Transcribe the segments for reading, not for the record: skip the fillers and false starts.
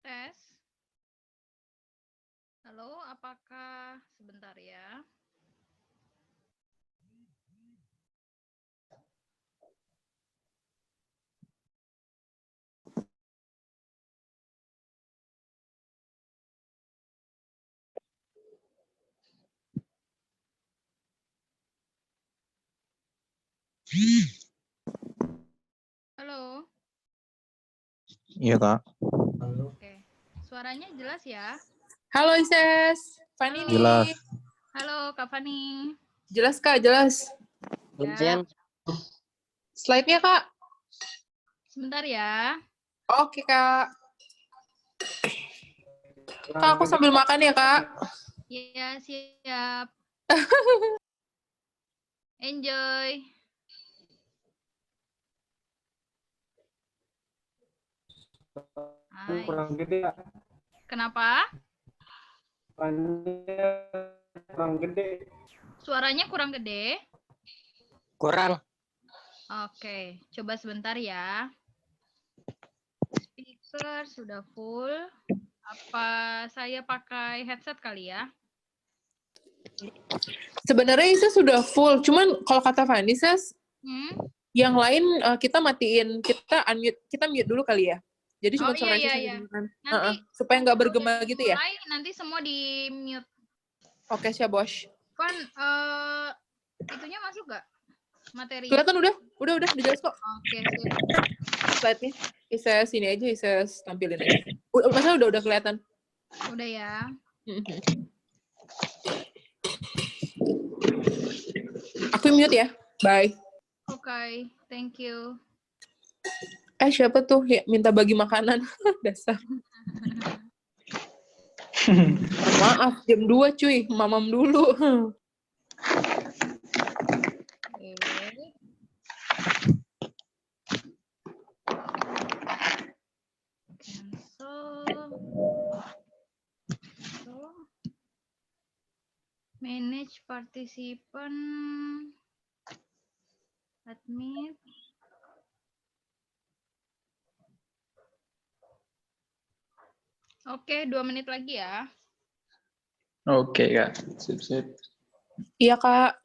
Tes. Halo, apakah sebentar ya? Halo. Iya, Kak. Oke. Suaranya jelas ya? Halo Ises, Fani Halo. nih. Jelas. Halo, Kak Fani. Jelas Kak, jelas. Ya. Slide-nya Kak. Sebentar ya. Oke Kak. Kak, aku sambil makan ya Kak. Iya, siap. Enjoy. Hai. Kurang gede ya. Kenapa? Kurang gede. Suaranya kurang gede? Kurang. Oke, coba sebentar ya. Speaker sudah full. Apa saya pakai headset kali ya? Sebenarnya Ises sudah full, cuman kalau kata Fani, Ises, yang lain kita matiin, kita mute dulu kali ya. Jadi cuma suara Ises yang didengarkan. Nanti supaya nggak bergema gitu ya. Nanti semua di mute. Oke, siap Bos. Kan itunya masuk gak? Materi. Kelihatan udah jelas kok. Oke, sip. Slide-nya. Ises ini aja, Ises tampilin aja. Masa udah kelihatan? Udah ya. Aku mute ya. Bye. Oke, thank you. Siapa tuh ya minta bagi makanan? Dasar. Maaf, jam 2 cuy. Mamam dulu. Manage participant. Admit. Oke, 2 menit lagi ya. Oke, Kak. Sip. Iya, Kak.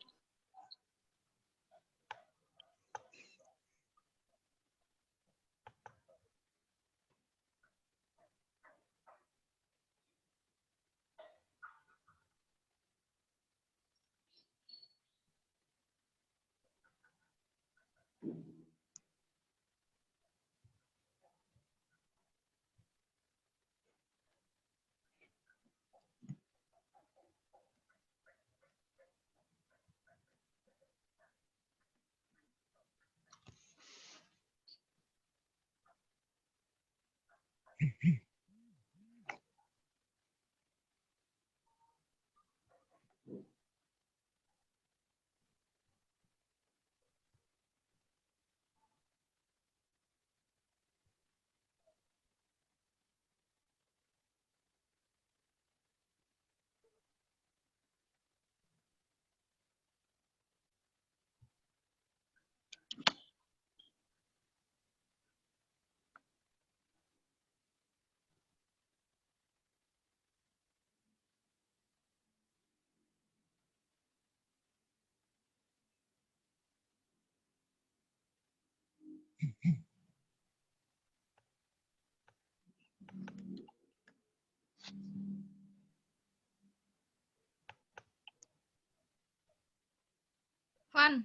Fun.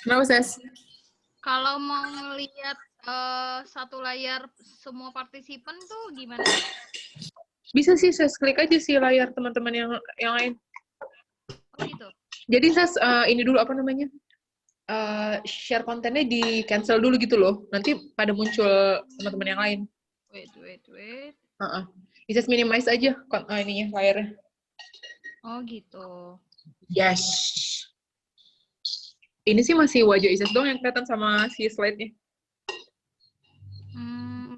Kenapa, Ses? Kalau mau ngelihat satu layar semua partisipan tuh gimana? Bisa sih, Ses. Klik aja sih layar teman-teman yang lain. Oh gitu. Jadi, Ses, ini dulu apa namanya? Share kontennya di cancel dulu gitu loh. Nanti pada muncul teman-teman yang lain. Wait. Bisa minimize aja ininya layarnya. Oh gitu. Yes. Ini sih masih wajah Ises doang yang kelihatan sama si slide-nya.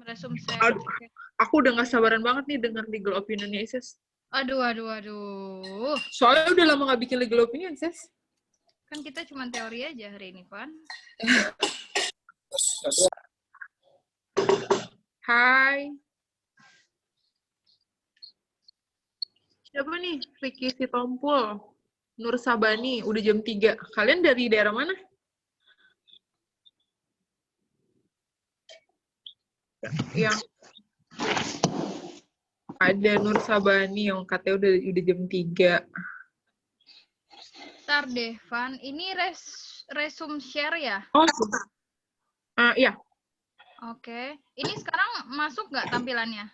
Resume set. Aku udah gak sabaran banget nih dengar legal opinion-nya Ises. Aduh. Soalnya udah lama gak bikin legal opinion, Ises. Kan kita cuma teori aja hari ini, Pan. Hai. Siapa nih? Ricky Sitompul. Nur Sabani, udah jam 3. Kalian dari daerah mana? Yang ada Nur Sabani yang katanya udah jam 3. Ntar deh, Van. Ini resume share ya? Oh, iya. Oke. Ini sekarang masuk nggak tampilannya?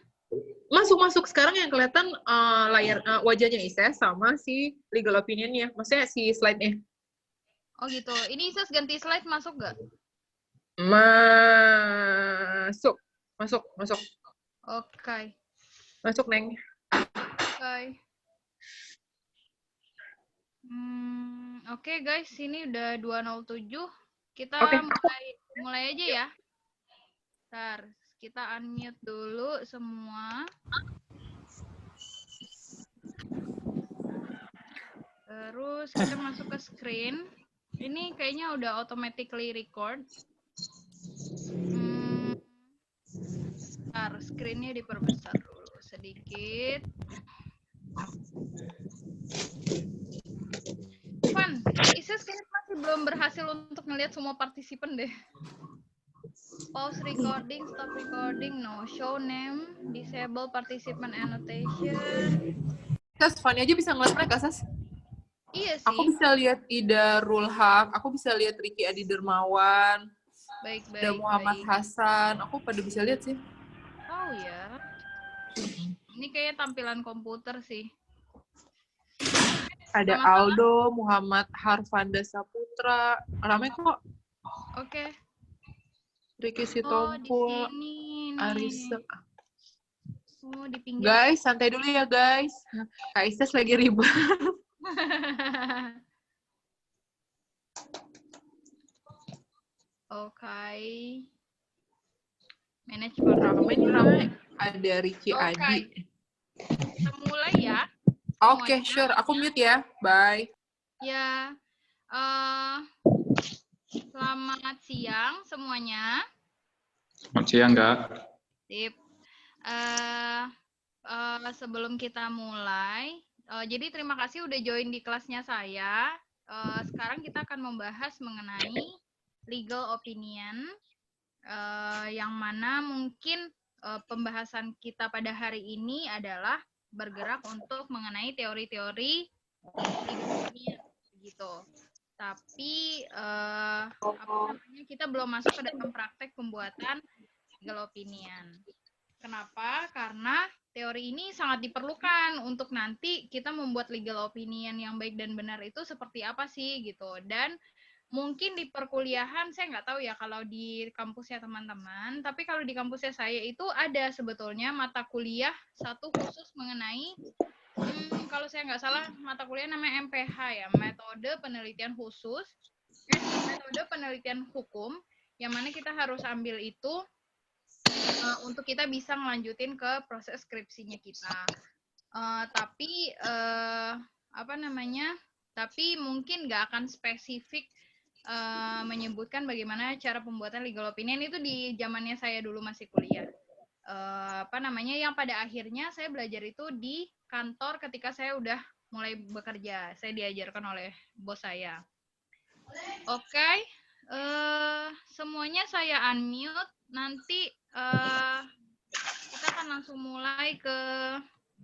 Masuk. Sekarang yang kelihatan layar wajahnya Ises sama si legal opinion-nya. Maksudnya si slide-nya. Oh gitu. Ini Ises ganti slide masuk nggak? Masuk. Oke. Masuk, Neng. Oke. Oke, guys, ini udah 207. Kita mulai aja ya. Bentar, kita unmute dulu semua. Terus kita masuk ke screen. Ini kayaknya udah automatically record. Bentar, screen-nya diperbesar dulu sedikit. Van, Isis kayaknya masih belum berhasil untuk ngelihat semua partisipan deh. Pause recording, stop recording, no show name, disable participant annotation. Sas, Fanny aja bisa ngeliat mereka, Sas? Iya sih. Aku bisa lihat Ida Rulhak, aku bisa lihat Ricky Adi Dermawan, baik. ada Muhammad Hasan, aku pada bisa lihat sih. Oh ya. Ini kayaknya tampilan komputer sih. Ada Aldo, Muhammad Harfanda Saputra, ramai kok. Oke. Ricky Sitompul, Arisa. Oh, di pinggir. Guys, santai dulu ya guys. Kak Isis lagi ribet. Oke. Manajemen ramai. Ada Ricky Adi. Kita mulai ya. Oke, sure. Aku mute ya. Bye. Ya. Selamat siang semuanya. Selamat siang, Kak. Sip. Sebelum kita mulai, jadi terima kasih udah join di kelasnya saya. Sekarang kita akan membahas mengenai legal opinion, yang mana mungkin pembahasan kita pada hari ini adalah bergerak untuk mengenai teori-teori legal opinion, gitu. Tapi kita belum masuk ke dalam praktek pembuatan legal opinion. Kenapa? Karena teori ini sangat diperlukan untuk nanti kita membuat legal opinion yang baik dan benar itu seperti apa sih gitu. Dan mungkin di perkuliahan saya nggak tahu ya kalau di kampusnya teman-teman, tapi kalau di kampusnya saya itu ada sebetulnya mata kuliah satu khusus mengenai kalau saya nggak salah mata kuliah namanya MPH ya, metode penelitian khusus, metode penelitian hukum, yang mana kita harus ambil itu untuk kita bisa ngelanjutin ke proses skripsinya kita. Tapi tapi mungkin nggak akan spesifik menyebutkan bagaimana cara pembuatan legal opinion itu di zamannya saya dulu masih kuliah. Yang pada akhirnya saya belajar itu di kantor ketika saya udah mulai bekerja. Saya diajarkan oleh bos saya. Oke. Semuanya saya unmute. Nanti kita akan langsung mulai ke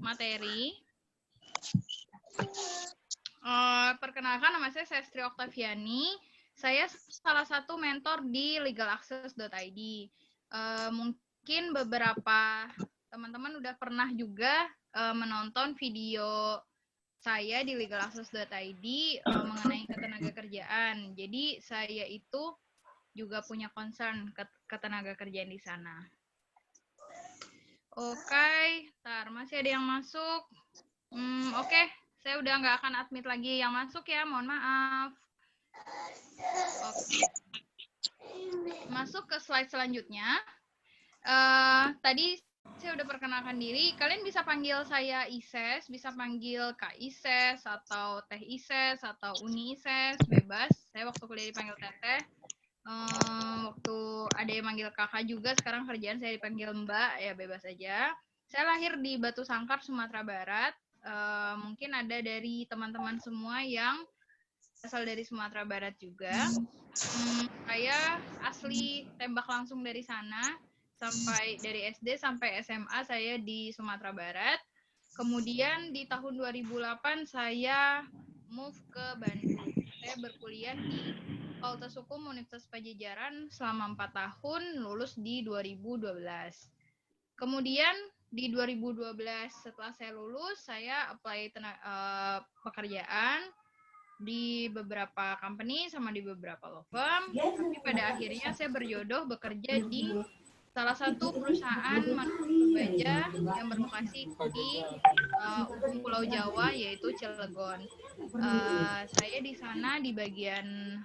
materi. Perkenalkan, nama saya Sestri Oktaviani. Saya salah satu mentor di legalaccess.id. Mungkin beberapa teman-teman udah pernah juga menonton video saya di legalaccess.id mengenai ketenagakerjaan. Jadi saya itu juga punya concern ketenaga kerjaan di sana. Oke, masih ada yang masuk. Oke, saya udah nggak akan admit lagi yang masuk ya, mohon maaf. Oke. Masuk ke slide selanjutnya. Tadi Saya udah perkenalkan diri. Kalian bisa panggil saya Ises, bisa panggil Kak Ises, atau Teh Ises, atau Uni Ises, bebas. Saya waktu kuliah dipanggil Teteh. Waktu ada yang manggil kakak juga, sekarang kerjaan saya dipanggil Mbak, ya bebas aja. Saya lahir di Batu Sangkar, Sumatera Barat. Mungkin ada dari teman-teman semua yang asal dari Sumatera Barat juga. Saya asli tembak langsung dari sana. Sampai dari SD sampai SMA saya di Sumatera Barat. Kemudian di tahun 2008 saya move ke Bandung. Saya berkuliah di Fakultas Hukum Universitas Pajajaran selama 4 tahun, lulus di 2012. Kemudian di 2012 setelah saya lulus, saya apply pekerjaan di beberapa company sama di beberapa law firm. Tapi pada akhirnya saya berjodoh bekerja di salah satu perusahaan manufaktur baja yang berlokasi di ujung Pulau Jawa, yaitu Cilegon. Saya di sana di bagian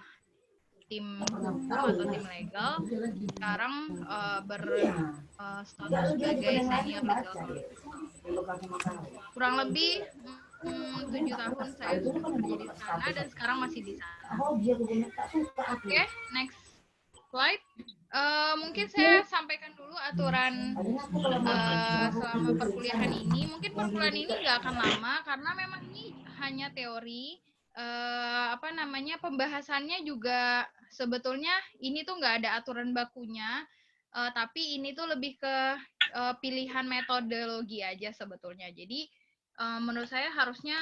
tim hukum atau tim legal. Sekarang berstatus sebagai senior legal counsel. Kurang lebih 7 tahun saya sudah bekerja di sana dan sekarang masih di sana. Oke, next slide. Mungkin saya sampaikan dulu aturan selama perkuliahan ini. Mungkin perkuliahan ini nggak akan lama karena memang ini hanya teori. Pembahasannya juga sebetulnya ini tuh nggak ada aturan bakunya, tapi ini tuh lebih ke pilihan metodologi aja sebetulnya. Jadi menurut saya harusnya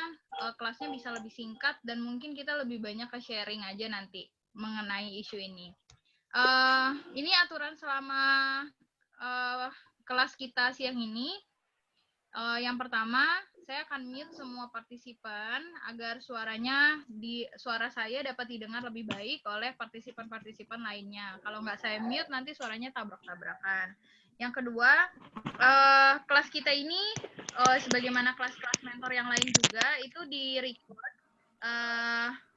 kelasnya bisa lebih singkat dan mungkin kita lebih banyak ke sharing aja nanti mengenai isu ini. Ini aturan selama kelas kita siang ini. Yang pertama, saya akan mute semua partisipan agar suara saya dapat didengar lebih baik oleh partisipan-partisipan lainnya. Kalau nggak saya mute, nanti suaranya tabrak-tabrakan. Yang kedua, kelas kita ini, sebagaimana kelas-kelas mentor yang lain juga, itu di-record.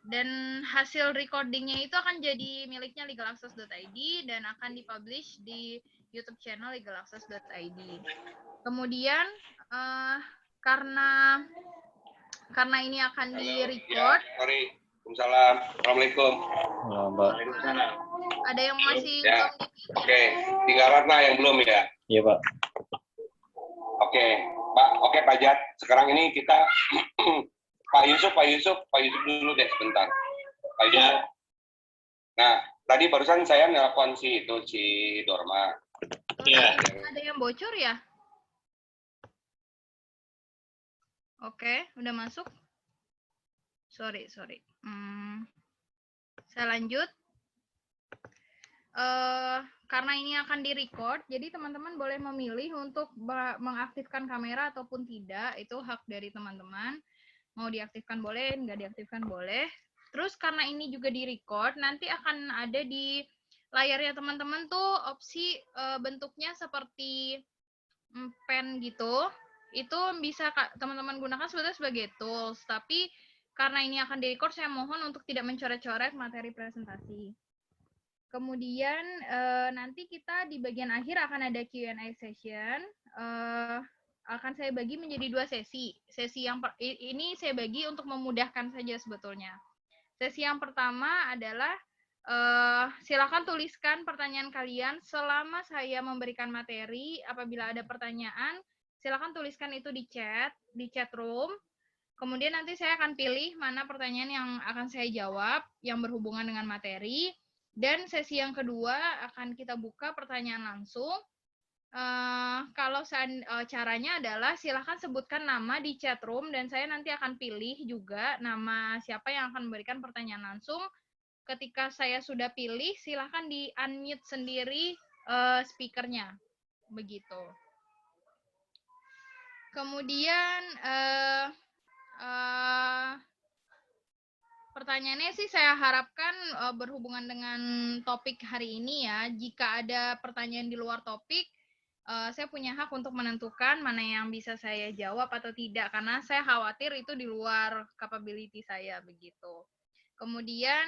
Dan hasil recordingnya itu akan jadi miliknya legalaccess.id dan akan dipublish di YouTube channel legalaccess.id. Kemudian karena ini akan di-record. Waalaikumsalam. Assalamualaikum. Waalaikumsalam. Ada yang masih Ya. belum Oke, tinggal Ratna yang belum ya. Iya, Pak. Oke, Pak. Oke, Pak Jat. Sekarang ini kita Pak Yusuf dulu deh sebentar. Pak Yusuf. Nah, tadi barusan saya nelpon si Dorma. Iya. Ada yang bocor ya? Oke, udah masuk. Sorry. Saya lanjut. Karena ini akan di-record, jadi teman-teman boleh memilih untuk mengaktifkan kamera ataupun tidak. Itu hak dari teman-teman. Mau diaktifkan boleh, nggak diaktifkan boleh. Terus karena ini juga di-record, nanti akan ada di layarnya teman-teman tuh opsi bentuknya seperti pen gitu. Itu bisa teman-teman gunakan sebetulnya sebagai tools, tapi karena ini akan di-record, saya mohon untuk tidak mencoret-coret materi presentasi. Kemudian nanti kita di bagian akhir akan ada Q&A session. Akan saya bagi menjadi 2 sesi. Sesi yang ini saya bagi untuk memudahkan saja sebetulnya. Sesi yang pertama adalah silakan tuliskan pertanyaan kalian selama saya memberikan materi. Apabila ada pertanyaan, silakan tuliskan itu di chat room. Kemudian nanti saya akan pilih mana pertanyaan yang akan saya jawab yang berhubungan dengan materi. Dan sesi yang kedua akan kita buka pertanyaan langsung. Kalau caranya adalah silakan sebutkan nama di chat room dan saya nanti akan pilih juga nama siapa yang akan memberikan pertanyaan langsung. Ketika saya sudah pilih, silakan di-unmute sendiri speakernya. Begitu. Kemudian pertanyaannya sih saya harapkan berhubungan dengan topik hari ini ya. Jika ada pertanyaan di luar topik, saya punya hak untuk menentukan mana yang bisa saya jawab atau tidak, karena saya khawatir itu di luar capability saya begitu. Kemudian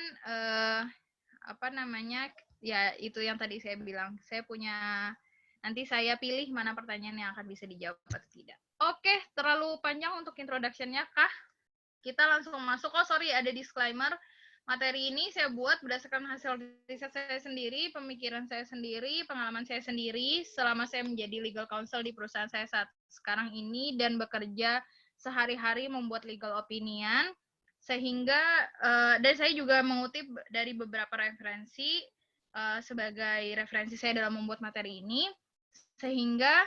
ya itu yang tadi saya bilang, saya punya Nanti saya pilih mana pertanyaan yang akan bisa dijawab atau tidak. Oke, terlalu panjang untuk introduction-nya kah? Kita langsung masuk. Oh, sorry, ada disclaimer. Materi ini saya buat berdasarkan hasil riset saya sendiri, pemikiran saya sendiri, pengalaman saya sendiri selama saya menjadi legal counsel di perusahaan saya saat sekarang ini dan bekerja sehari-hari membuat legal opinion. Sehingga, dan saya juga mengutip dari beberapa referensi sebagai referensi saya dalam membuat materi ini, sehingga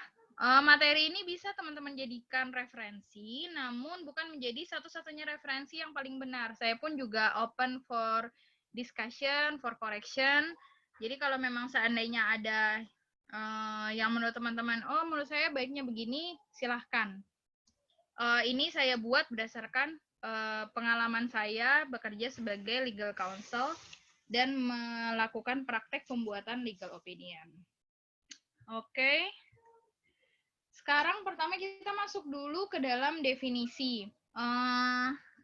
materi ini bisa teman-teman jadikan referensi, namun bukan menjadi satu-satunya referensi yang paling benar. Saya pun juga open for discussion, for correction. Jadi kalau memang seandainya ada yang menurut teman-teman, oh menurut saya baiknya begini, silahkan. Ini saya buat berdasarkan pengalaman saya bekerja sebagai legal counsel dan melakukan praktek pembuatan legal opinion. Oke. Sekarang pertama kita masuk dulu ke dalam definisi.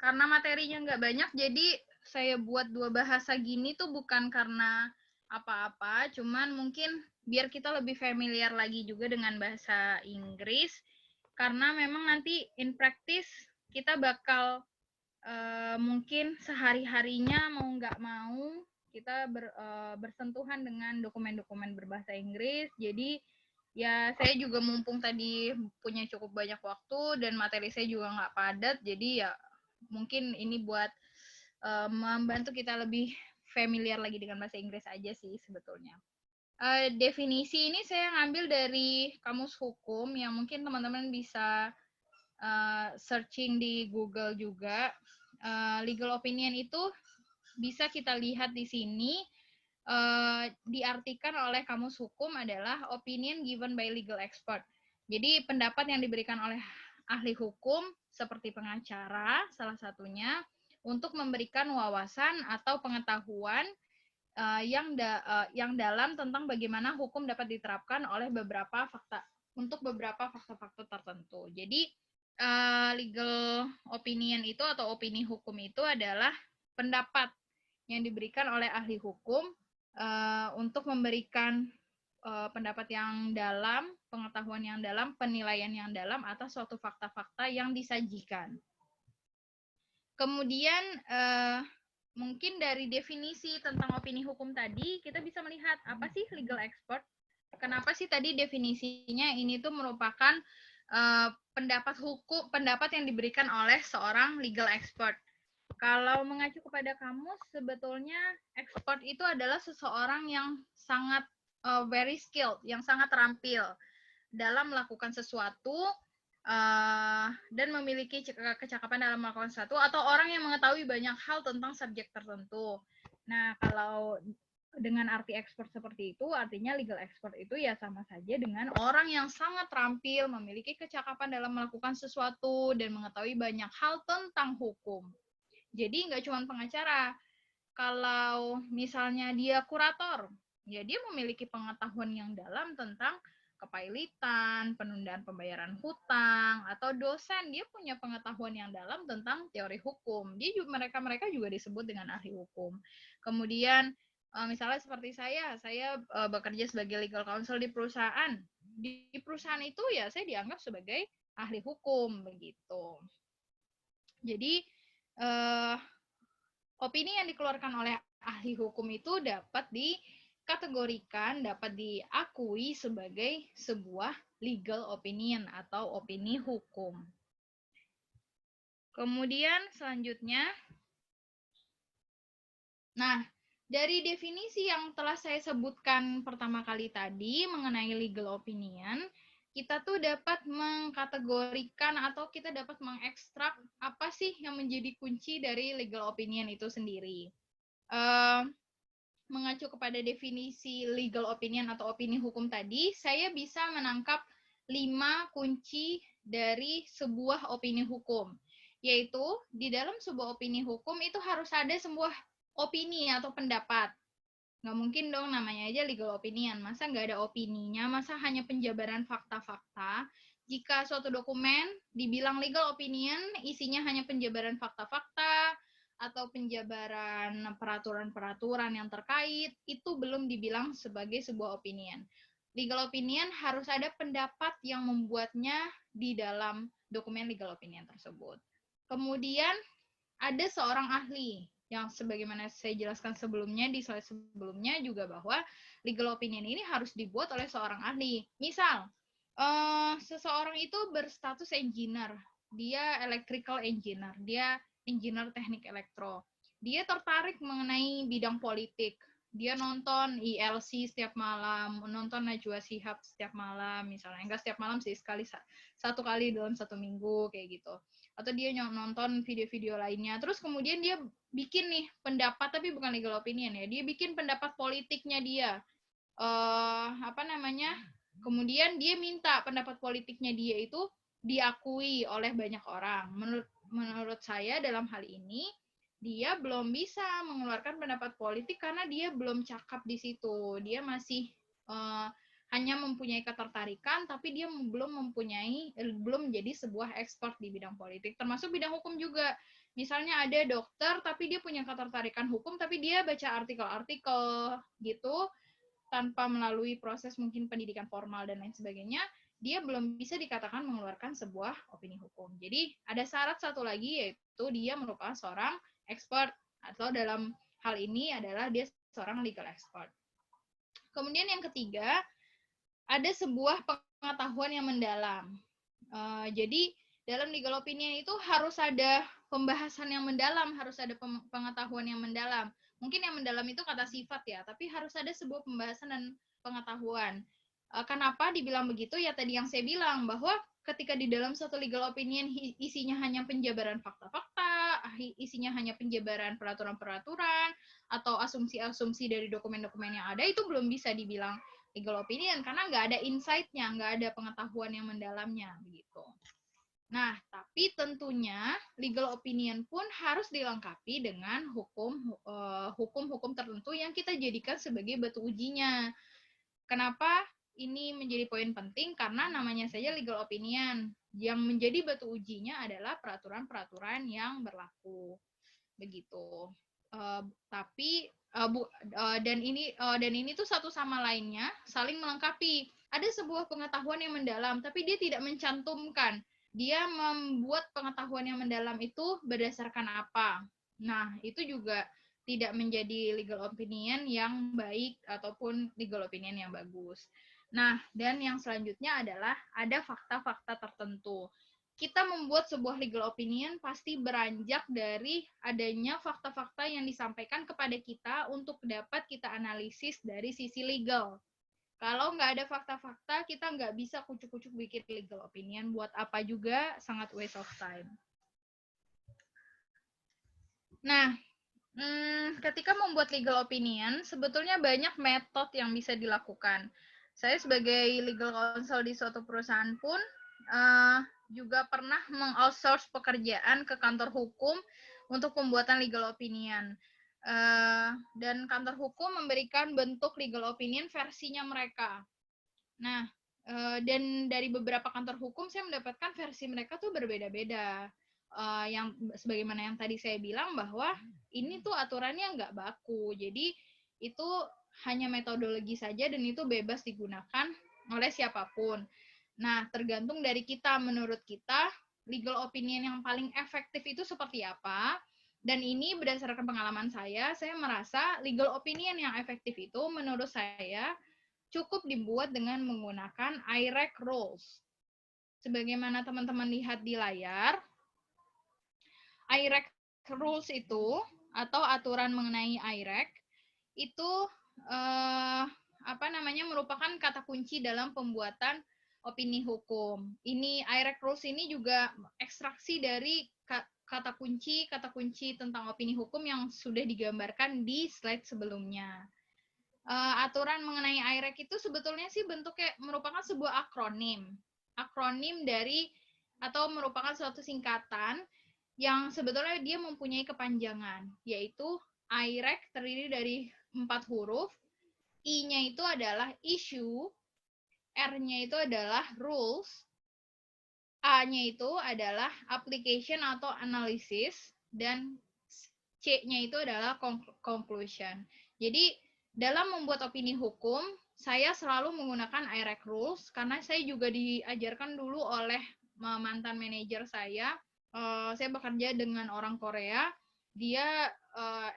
Karena materinya nggak banyak, jadi saya buat 2 bahasa gini tuh bukan karena apa-apa, cuman mungkin biar kita lebih familiar lagi juga dengan bahasa Inggris, karena memang nanti in practice kita bakal mungkin sehari-harinya mau nggak mau kita bersentuhan dengan dokumen-dokumen berbahasa Inggris, jadi ya, saya juga mumpung tadi punya cukup banyak waktu dan materi saya juga nggak padat, jadi ya mungkin ini buat membantu kita lebih familiar lagi dengan bahasa Inggris aja sih sebetulnya. Definisi ini saya ngambil dari Kamus Hukum yang mungkin teman-teman bisa searching di Google juga. Legal opinion itu bisa kita lihat di sini. Diartikan oleh Kamus Hukum adalah opinion given by legal expert. Jadi pendapat yang diberikan oleh ahli hukum seperti pengacara salah satunya untuk memberikan wawasan atau pengetahuan yang dalam tentang bagaimana hukum dapat diterapkan oleh beberapa fakta-fakta tertentu. Jadi legal opinion itu atau opini hukum itu adalah pendapat yang diberikan oleh ahli hukum untuk memberikan pendapat yang dalam, pengetahuan yang dalam, penilaian yang dalam atas suatu fakta-fakta yang disajikan. Kemudian mungkin dari definisi tentang opini hukum tadi, kita bisa melihat apa sih legal expert? Kenapa sih tadi definisinya ini tuh merupakan pendapat yang diberikan oleh seorang legal expert. Kalau mengacu kepada kamus, sebetulnya expert itu adalah seseorang yang sangat very skilled, yang sangat terampil dalam melakukan sesuatu dan memiliki kecakapan dalam melakukan sesuatu, atau orang yang mengetahui banyak hal tentang subjek tertentu. Nah, kalau dengan arti expert seperti itu, artinya legal expert itu ya sama saja dengan orang yang sangat terampil, memiliki kecakapan dalam melakukan sesuatu, dan mengetahui banyak hal tentang hukum. Jadi nggak cuma pengacara. Kalau misalnya dia kurator, ya dia memiliki pengetahuan yang dalam tentang kepailitan, penundaan pembayaran hutang, atau dosen, dia punya pengetahuan yang dalam tentang teori hukum. Mereka juga disebut dengan ahli hukum. Kemudian misalnya seperti saya bekerja sebagai legal counsel di perusahaan. Di perusahaan itu ya saya dianggap sebagai ahli hukum begitu. Jadi opini yang dikeluarkan oleh ahli hukum itu dapat dikategorikan, dapat diakui sebagai sebuah legal opinion atau opini hukum. Kemudian selanjutnya, nah dari definisi yang telah saya sebutkan pertama kali tadi mengenai legal opinion, kita tuh dapat mengkategorikan atau kita dapat mengekstrak apa sih yang menjadi kunci dari legal opinion itu sendiri. Mengacu kepada definisi legal opinion atau opini hukum tadi, saya bisa menangkap 5 kunci dari sebuah opini hukum. Yaitu, di dalam sebuah opini hukum itu harus ada sebuah opini atau pendapat. Nggak mungkin dong namanya aja legal opinion. Masa nggak ada opininya? Masa hanya penjabaran fakta-fakta? Jika suatu dokumen dibilang legal opinion, isinya hanya penjabaran fakta-fakta atau penjabaran peraturan-peraturan yang terkait, itu belum dibilang sebagai sebuah opinion. legal opinion harus ada pendapat yang membuatnya di dalam dokumen legal opinion tersebut. Kemudian ada seorang ahli yang sebagaimana saya jelaskan sebelumnya di slide sebelumnya juga bahwa legal opinion ini harus dibuat oleh seorang ahli. Misal, seseorang itu berstatus engineer, dia electrical engineer, dia engineer teknik elektro. Dia tertarik mengenai bidang politik. Dia nonton ILC setiap malam, nonton Najwa Shihab setiap malam, misalnya. Enggak setiap malam sih, satu kali dalam 1 minggu, kayak gitu. Atau dia nonton video-video lainnya. Terus kemudian dia bikin nih pendapat, tapi bukan legal opinion ya. Dia bikin pendapat politiknya dia. Kemudian dia minta pendapat politiknya dia itu diakui oleh banyak orang. Menurut saya dalam hal ini, dia belum bisa mengeluarkan pendapat politik karena dia belum cakap di situ. Dia masih hanya mempunyai ketertarikan, tapi dia belum menjadi sebuah expert di bidang politik, termasuk bidang hukum juga. Misalnya ada dokter, tapi dia punya ketertarikan hukum, tapi dia baca artikel-artikel gitu, tanpa melalui proses mungkin pendidikan formal dan lain sebagainya, dia belum bisa dikatakan mengeluarkan sebuah opini hukum. Jadi ada syarat satu lagi, yaitu dia merupakan seorang expert, atau dalam hal ini adalah dia seorang legal expert. Kemudian yang ketiga, ada sebuah pengetahuan yang mendalam. Jadi dalam legal opinion itu harus ada pembahasan yang mendalam, harus ada pengetahuan yang mendalam. Mungkin yang mendalam itu kata sifat ya, tapi harus ada sebuah pembahasan dan pengetahuan. Kenapa dibilang begitu? Ya tadi yang saya bilang, bahwa ketika di dalam satu legal opinion isinya hanya penjabaran fakta-fakta, isinya hanya penjabaran peraturan-peraturan, atau asumsi-asumsi dari dokumen-dokumen yang ada, itu belum bisa dibilang legal opinion, karena nggak ada insight-nya, nggak ada pengetahuan yang mendalamnya, begitu. Nah, tapi tentunya legal opinion pun harus dilengkapi dengan hukum-hukum tertentu yang kita jadikan sebagai batu ujinya. Kenapa ini menjadi poin penting? Karena namanya saja legal opinion. Yang menjadi batu ujinya adalah peraturan-peraturan yang berlaku. Begitu. Dan ini tuh satu sama lainnya saling melengkapi. Ada sebuah pengetahuan yang mendalam, tapi dia tidak mencantumkan. Dia membuat pengetahuan yang mendalam itu berdasarkan apa. Nah, itu juga tidak menjadi legal opinion yang baik ataupun legal opinion yang bagus. Nah, dan yang selanjutnya adalah ada fakta-fakta tertentu. Kita membuat sebuah legal opinion pasti beranjak dari adanya fakta-fakta yang disampaikan kepada kita untuk dapat kita analisis dari sisi legal. Kalau nggak ada fakta-fakta, kita nggak bisa kucuk-kucuk bikin legal opinion. Buat apa juga, sangat waste of time. Nah, ketika membuat legal opinion, sebetulnya banyak metode yang bisa dilakukan. Saya sebagai legal counsel di suatu perusahaan pun juga pernah meng-outsource pekerjaan ke kantor hukum untuk pembuatan legal opinion. Dan kantor hukum memberikan bentuk legal opinion versinya mereka. Nah, dan dari beberapa kantor hukum saya mendapatkan versi mereka tuh berbeda-beda. Yang sebagaimana yang tadi saya bilang bahwa ini tuh aturannya nggak baku. Jadi itu hanya metodologi saja dan itu bebas digunakan oleh siapapun. Nah, tergantung dari kita, menurut kita, legal opinion yang paling efektif itu seperti apa. Dan ini berdasarkan pengalaman saya merasa legal opinion yang efektif itu menurut saya cukup dibuat dengan menggunakan IREC rules. Sebagaimana teman-teman lihat di layar, IREC rules itu, atau aturan mengenai IREC, itu merupakan kata kunci dalam pembuatan opini hukum. Ini IREC rules ini juga ekstraksi dari kata kunci tentang opini hukum yang sudah digambarkan di slide sebelumnya. Aturan mengenai IREC itu sebetulnya sih bentuknya merupakan sebuah akronim dari atau merupakan suatu singkatan yang sebetulnya dia mempunyai kepanjangan, yaitu IREC terdiri dari 4 huruf. I-nya itu adalah issue, R-nya itu adalah rules, A-nya itu adalah application atau analysis, dan C-nya itu adalah conclusion. Jadi dalam membuat opini hukum, saya selalu menggunakan IREC rules karena saya juga diajarkan dulu oleh mantan manajer saya. Saya bekerja dengan orang Korea. Dia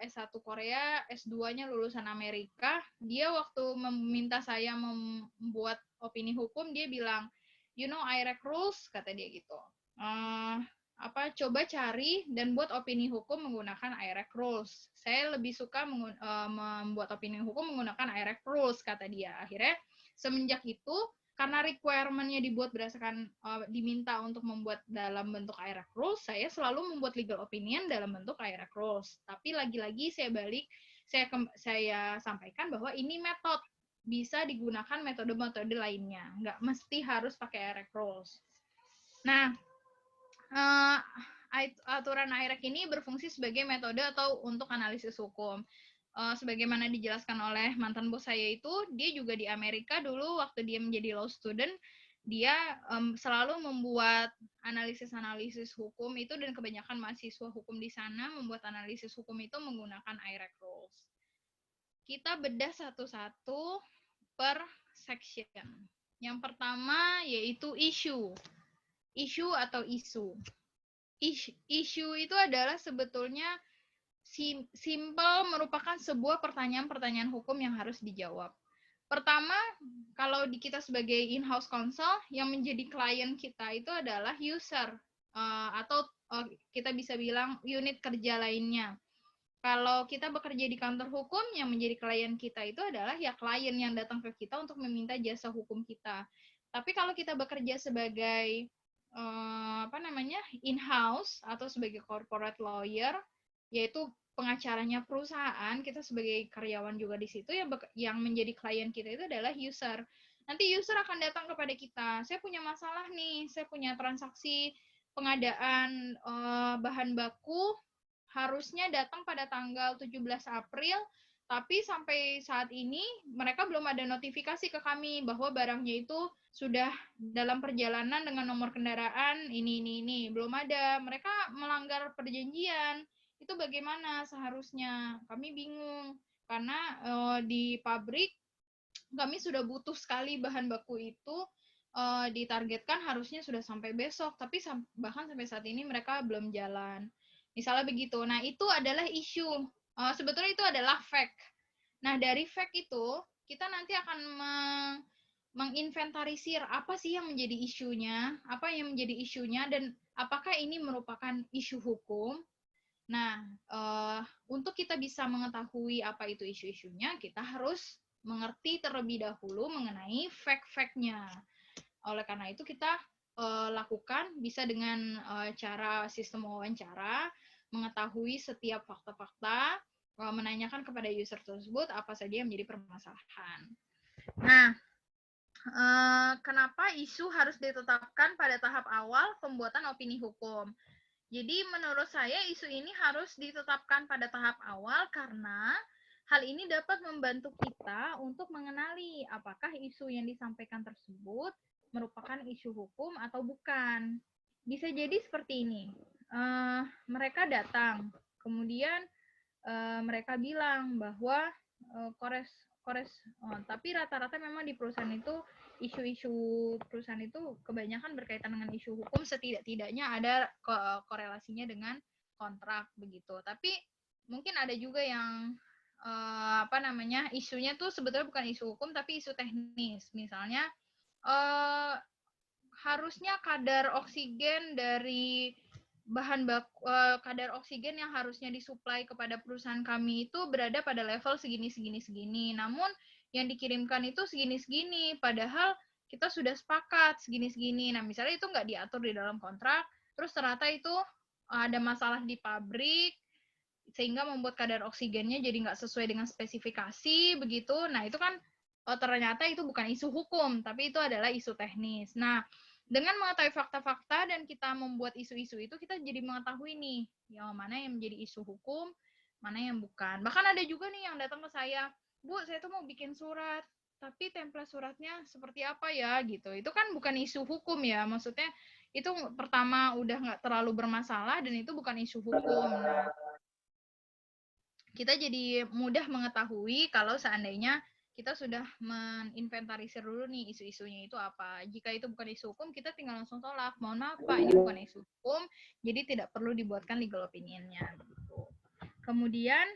S1 Korea, S2-nya lulusan Amerika. Dia waktu meminta saya membuat opini hukum, dia bilang, "You know IREC rules?" kata dia gitu. Coba cari dan buat opini hukum menggunakan IREC rules. Saya lebih suka membuat opini hukum menggunakan IREC rules, kata dia. Akhirnya semenjak itu, karena requirement-nya dibuat berdasarkan diminta untuk membuat dalam bentuk IREC rules, saya selalu membuat legal opinion dalam bentuk IREC rules. Tapi lagi-lagi saya sampaikan bahwa ini metode, bisa digunakan metode-metode lainnya, nggak mesti harus pakai IREC rules. Nah, aturan IREC ini berfungsi sebagai metode atau untuk analisis hukum. Sebagaimana dijelaskan oleh mantan bos saya itu, dia juga di Amerika dulu waktu dia menjadi law student, dia selalu membuat analisis-analisis hukum itu, dan kebanyakan mahasiswa hukum di sana membuat analisis hukum itu menggunakan IREC rules. Kita bedah satu-satu per section. Yang pertama yaitu issue. Isu atau isu. Isu itu adalah sebetulnya simple, merupakan sebuah pertanyaan-pertanyaan hukum yang harus dijawab. Pertama, kalau kita sebagai in-house counsel, yang menjadi klien kita itu adalah user, atau kita bisa bilang unit kerja lainnya. Kalau kita bekerja di kantor hukum, yang menjadi klien kita itu adalah ya klien yang datang ke kita untuk meminta jasa hukum kita. Tapi kalau kita bekerja sebagai in-house atau sebagai corporate lawyer, yaitu pengacaranya perusahaan, kita sebagai karyawan juga di situ, yang menjadi klien kita itu adalah user. Nanti user akan datang kepada kita, saya punya masalah nih, saya punya transaksi pengadaan bahan baku, harusnya datang pada tanggal 17 April, tapi sampai saat ini mereka belum ada notifikasi ke kami bahwa barangnya itu sudah dalam perjalanan dengan nomor kendaraan ini. Belum ada. Mereka melanggar perjanjian. Itu bagaimana seharusnya? Kami bingung. Karena di pabrik kami sudah butuh sekali bahan baku itu, ditargetkan harusnya sudah sampai besok, tapi bahkan sampai saat ini mereka belum jalan. Misalnya begitu. Nah, itu adalah isu. Sebetulnya itu adalah fact. Nah, dari fact itu, kita nanti akan menginventarisir apa sih yang menjadi isunya, dan apakah ini merupakan isu hukum. Nah, untuk kita bisa mengetahui apa itu isu-isunya, kita harus mengerti terlebih dahulu mengenai fact-fact-nya. Oleh karena itu, kita lakukan bisa dengan cara sistem wawancara, mengetahui setiap fakta-fakta, menanyakan kepada user tersebut apa saja yang menjadi permasalahan. Nah, kenapa isu harus ditetapkan pada tahap awal pembuatan opini hukum? Jadi menurut saya isu ini harus ditetapkan pada tahap awal karena hal ini dapat membantu kita untuk mengenali apakah isu yang disampaikan tersebut merupakan isu hukum atau bukan. Bisa jadi seperti ini. Mereka datang, kemudian mereka bilang bahwa tapi rata-rata memang di perusahaan itu, isu-isu perusahaan itu kebanyakan berkaitan dengan isu hukum, setidak-tidaknya ada korelasinya dengan kontrak begitu. Tapi mungkin ada juga yang isunya tuh sebetulnya bukan isu hukum tapi isu teknis. Misalnya harusnya kadar oksigen dari bahan baku, kadar oksigen yang harusnya disuplai kepada perusahaan kami itu berada pada level segini. Namun yang dikirimkan itu segini, padahal kita sudah sepakat segini. Nah, misalnya itu nggak diatur di dalam kontrak, terus ternyata itu ada masalah di pabrik, sehingga membuat kadar oksigennya jadi nggak sesuai dengan spesifikasi, begitu. Nah, itu kan ternyata itu bukan isu hukum, tapi itu adalah isu teknis. Nah, dengan mengetahui fakta-fakta dan kita membuat isu-isu itu, kita jadi mengetahui nih, yang mana yang menjadi isu hukum, mana yang bukan. Bahkan ada juga nih yang datang ke saya, Bu, saya tuh mau bikin surat, tapi template suratnya seperti apa ya, gitu. Itu kan bukan isu hukum ya, maksudnya itu pertama udah nggak terlalu bermasalah dan itu bukan isu hukum. Nah, kita jadi mudah mengetahui kalau seandainya kita sudah meninventarisir dulu nih isu-isunya itu apa. Jika itu bukan isu hukum, kita tinggal langsung tolak. Mohon maaf Pak, ini bukan isu hukum, jadi tidak perlu dibuatkan legal opinion-nya. Gitu. Kemudian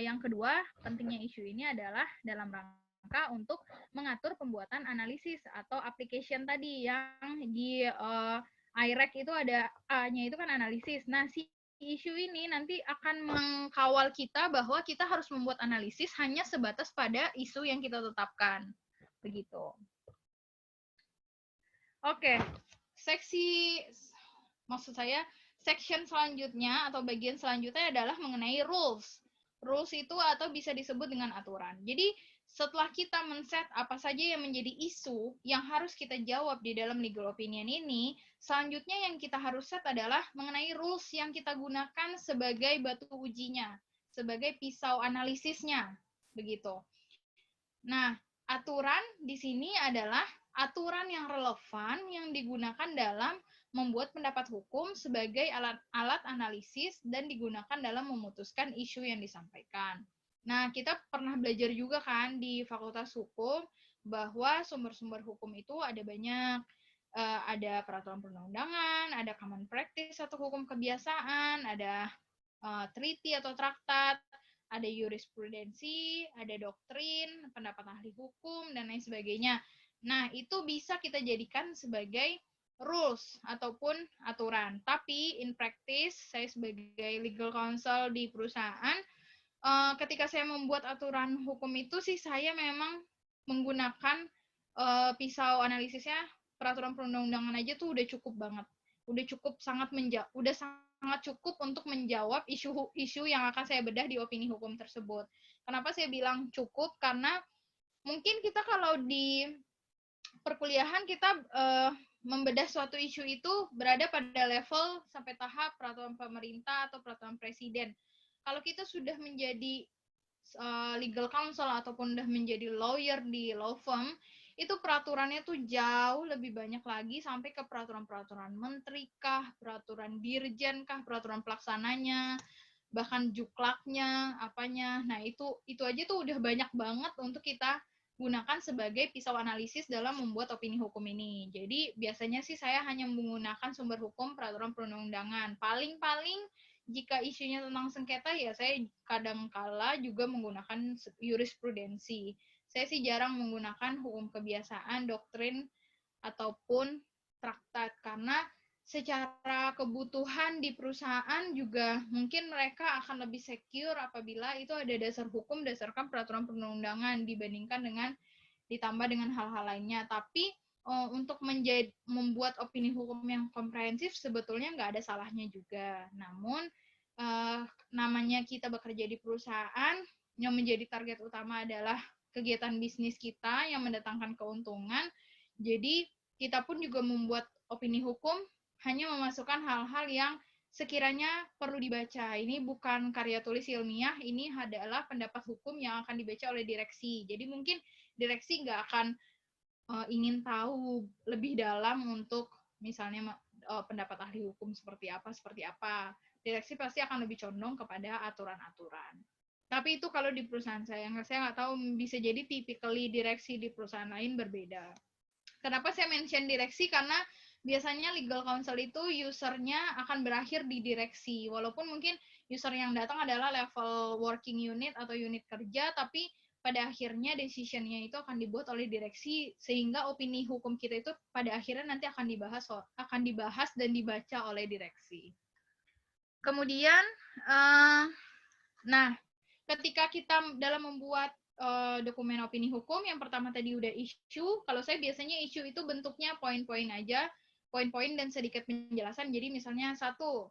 yang kedua, pentingnya isu ini adalah dalam rangka untuk mengatur pembuatan analisis atau application tadi yang di IREC itu ada A-nya itu kan analisis. Nah, si isu ini nanti akan mengkawal kita bahwa kita harus membuat analisis hanya sebatas pada isu yang kita tetapkan. Begitu. Oke, section selanjutnya atau bagian selanjutnya adalah mengenai rules. Rules itu atau bisa disebut dengan aturan. Jadi, setelah kita men-set apa saja yang menjadi isu yang harus kita jawab di dalam legal opinion ini, selanjutnya yang kita harus set adalah mengenai rules yang kita gunakan sebagai batu ujinya, sebagai pisau analisisnya, begitu. Nah, aturan di sini adalah aturan yang relevan yang digunakan dalam membuat pendapat hukum sebagai alat analisis dan digunakan dalam memutuskan isu yang disampaikan. Nah, kita pernah belajar juga kan di Fakultas Hukum bahwa sumber-sumber hukum itu ada banyak. Ada peraturan perundang-undangan, ada common practice atau hukum kebiasaan, ada treaty atau traktat, ada jurisprudensi, ada doktrin, pendapat ahli hukum, dan lain sebagainya. Nah, itu bisa kita jadikan sebagai rules ataupun aturan. Tapi in practice, saya sebagai legal counsel di perusahaan, ketika saya membuat aturan hukum itu sih saya memang menggunakan pisau analisisnya peraturan perundang-undangan aja tuh udah cukup banget. Udah sangat cukup untuk menjawab isu-isu yang akan saya bedah di opini hukum tersebut. Kenapa saya bilang cukup? Karena mungkin kita kalau di perkuliahan kita membedah suatu isu itu berada pada level sampai tahap peraturan pemerintah atau peraturan presiden. Kalau kita sudah menjadi legal counsel ataupun sudah menjadi lawyer di law firm, itu peraturannya tuh jauh lebih banyak lagi sampai ke peraturan-peraturan menteri kah, peraturan dirjen kah, peraturan pelaksananya, bahkan juklaknya, apanya. Nah, itu aja tuh udah banyak banget untuk kita gunakan sebagai pisau analisis dalam membuat opini hukum ini. Jadi, biasanya sih saya hanya menggunakan sumber hukum peraturan perundang-undangan. Paling-paling jika isunya tentang sengketa, ya saya kadang-kala juga menggunakan jurisprudensi. Saya sih jarang menggunakan hukum kebiasaan, doktrin, ataupun traktat. Karena secara kebutuhan di perusahaan juga mungkin mereka akan lebih secure apabila itu ada dasar hukum berdasarkan peraturan perundang-undangan dibandingkan dengan ditambah dengan hal-hal lainnya. Tapi untuk membuat opini hukum yang komprehensif sebetulnya nggak ada salahnya juga. Namun namanya kita bekerja di perusahaan yang menjadi target utama adalah kegiatan bisnis kita yang mendatangkan keuntungan. Jadi kita pun juga membuat opini hukum hanya memasukkan hal-hal yang sekiranya perlu dibaca. Ini bukan karya tulis ilmiah, ini adalah pendapat hukum yang akan dibaca oleh direksi. Jadi mungkin direksi nggak akan ingin tahu lebih dalam untuk misalnya pendapat ahli hukum seperti apa. Direksi pasti akan lebih condong kepada aturan-aturan. Tapi itu kalau di perusahaan saya nggak tahu, bisa jadi typically direksi di perusahaan lain berbeda. Kenapa saya mention direksi? Karena biasanya legal counsel itu usernya akan berakhir di direksi. Walaupun mungkin user yang datang adalah level working unit atau unit kerja, tapi pada akhirnya decision-nya itu akan dibuat oleh direksi, sehingga opini hukum kita itu pada akhirnya nanti akan dibahas dan dibaca oleh direksi. Kemudian, nah, ketika kita dalam membuat dokumen opini hukum, yang pertama tadi udah isu. Kalau saya biasanya isu itu bentuknya poin-poin aja, poin-poin dan sedikit penjelasan. Jadi misalnya satu,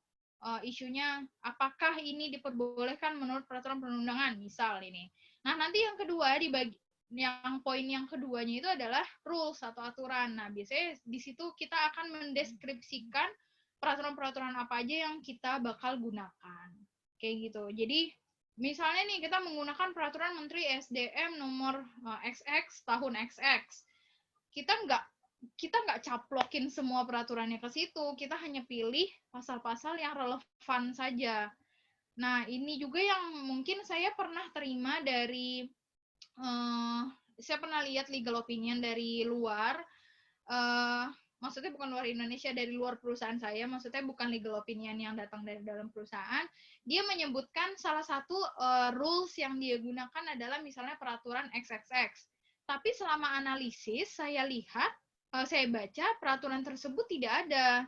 isunya apakah ini diperbolehkan menurut peraturan perundang-undangan, misal ini. Nah, nanti yang kedua poin yang keduanya itu adalah rules atau aturan. Nah, biasanya di situ kita akan mendeskripsikan peraturan-peraturan apa aja yang kita bakal gunakan. Kayak gitu. Jadi misalnya nih kita menggunakan peraturan Menteri SDM nomor XX tahun XX. Kita nggak caplokin semua peraturannya ke situ. Kita hanya pilih pasal-pasal yang relevan saja. Nah, ini juga yang mungkin saya pernah terima dari saya pernah lihat legal opinion dari luar, maksudnya bukan luar Indonesia, dari luar perusahaan saya, maksudnya bukan legal opinion yang datang dari dalam perusahaan. Dia menyebutkan salah satu rules yang dia gunakan adalah misalnya peraturan XXX. Tapi selama analisis saya lihat, saya baca peraturan tersebut tidak ada.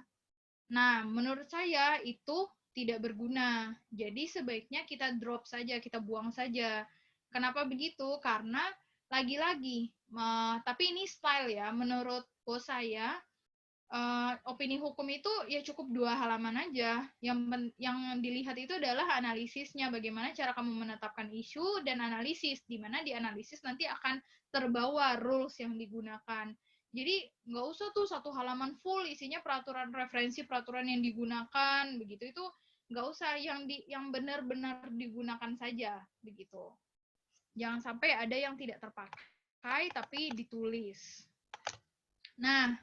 Nah, menurut saya itu tidak berguna. Jadi sebaiknya kita drop saja, kita buang saja. Kenapa begitu? Karena lagi-lagi, tapi ini style ya, menurut bos saya, opini hukum itu ya cukup 2 halaman aja. Yang dilihat itu adalah analisisnya, bagaimana cara kamu menetapkan isu dan analisis, di mana di analisis nanti akan terbawa rules yang digunakan. Jadi nggak usah tuh 1 halaman full isinya peraturan referensi peraturan yang digunakan begitu, itu nggak usah, yang benar-benar digunakan saja begitu. Jangan sampai ada yang tidak terpakai tapi ditulis. Nah,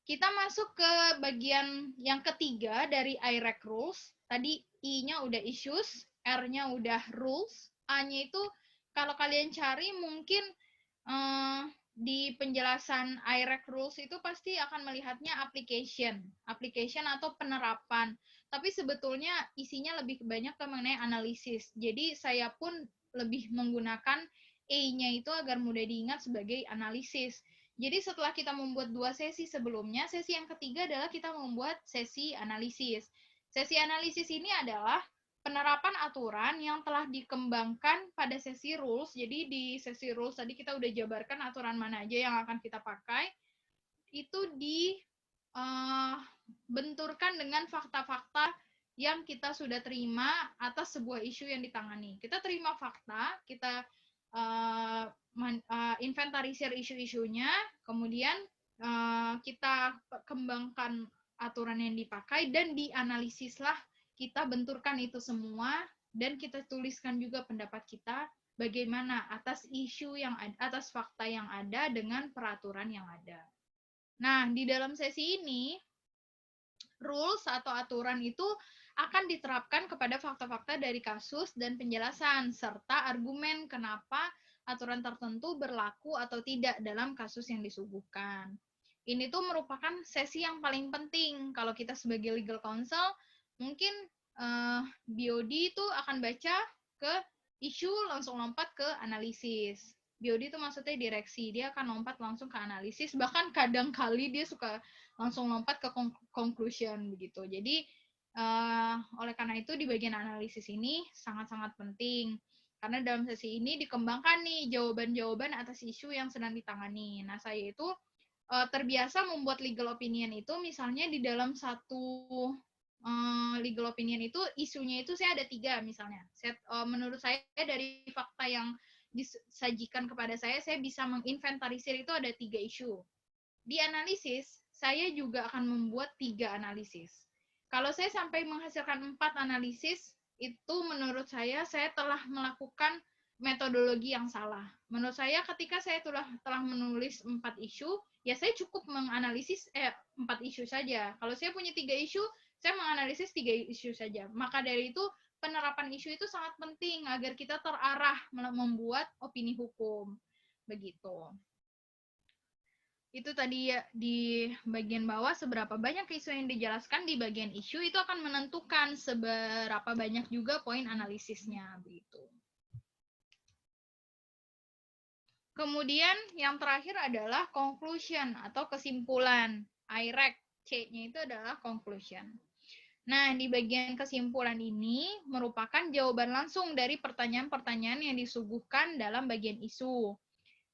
kita masuk ke bagian yang ketiga dari IREC rules. Tadi I-nya udah issues, R-nya udah rules, A-nya itu kalau kalian cari mungkin di penjelasan IREC rules itu pasti akan melihatnya application atau penerapan. Tapi sebetulnya isinya lebih banyak mengenai analisis. Jadi saya pun lebih menggunakan A-nya itu agar mudah diingat sebagai analisis. Jadi setelah kita membuat 2 sesi sebelumnya, sesi yang ketiga adalah kita membuat sesi analisis. Sesi analisis ini adalah penerapan aturan yang telah dikembangkan pada sesi rules. Jadi di sesi rules tadi kita udah jabarkan aturan mana aja yang akan kita pakai. Itu dibenturkan dengan fakta-fakta yang kita sudah terima atas sebuah isu yang ditangani. Kita terima fakta, kita inventarisir isu-isunya, kemudian kita kembangkan aturan yang dipakai dan dianalisislah, kita benturkan itu semua dan kita tuliskan juga pendapat kita bagaimana atas isu yang ada, atas fakta yang ada dengan peraturan yang ada. Nah, di dalam sesi ini rules atau aturan itu akan diterapkan kepada fakta-fakta dari kasus dan penjelasan serta argumen kenapa aturan tertentu berlaku atau tidak dalam kasus yang disuguhkan. Ini tuh merupakan sesi yang paling penting kalau kita sebagai legal counsel. Mungkin BOD itu akan baca ke isu langsung lompat ke analisis. BOD itu maksudnya direksi, dia akan lompat langsung ke analisis, bahkan kadang kali dia suka langsung lompat ke conclusion begitu. Jadi oleh karena itu di bagian analisis ini sangat-sangat penting. Karena dalam sesi ini dikembangkan nih jawaban-jawaban atas isu yang sedang ditangani. Nah, saya itu terbiasa membuat legal opinion itu misalnya di dalam satu legal opinion itu isunya itu saya ada 3 misalnya. Menurut saya dari fakta yang disajikan kepada saya bisa menginventarisir itu ada 3 isu. Di analisis, saya juga akan membuat 3 analisis. Kalau saya sampai menghasilkan 4 analisis, itu menurut saya telah melakukan metodologi yang salah. Menurut saya ketika saya telah menulis 4 isu, ya saya cukup menganalisis 4 isu saja. Kalau saya punya 3 isu, saya menganalisis 3 isu saja. Maka dari itu, penerapan isu itu sangat penting agar kita terarah membuat opini hukum. Begitu. Itu tadi ya, di bagian bawah seberapa banyak isu yang dijelaskan di bagian isu itu akan menentukan seberapa banyak juga poin analisisnya begitu. Kemudian yang terakhir adalah conclusion atau kesimpulan. IREC C-nya itu adalah conclusion. Nah, di bagian kesimpulan ini merupakan jawaban langsung dari pertanyaan-pertanyaan yang disuguhkan dalam bagian isu.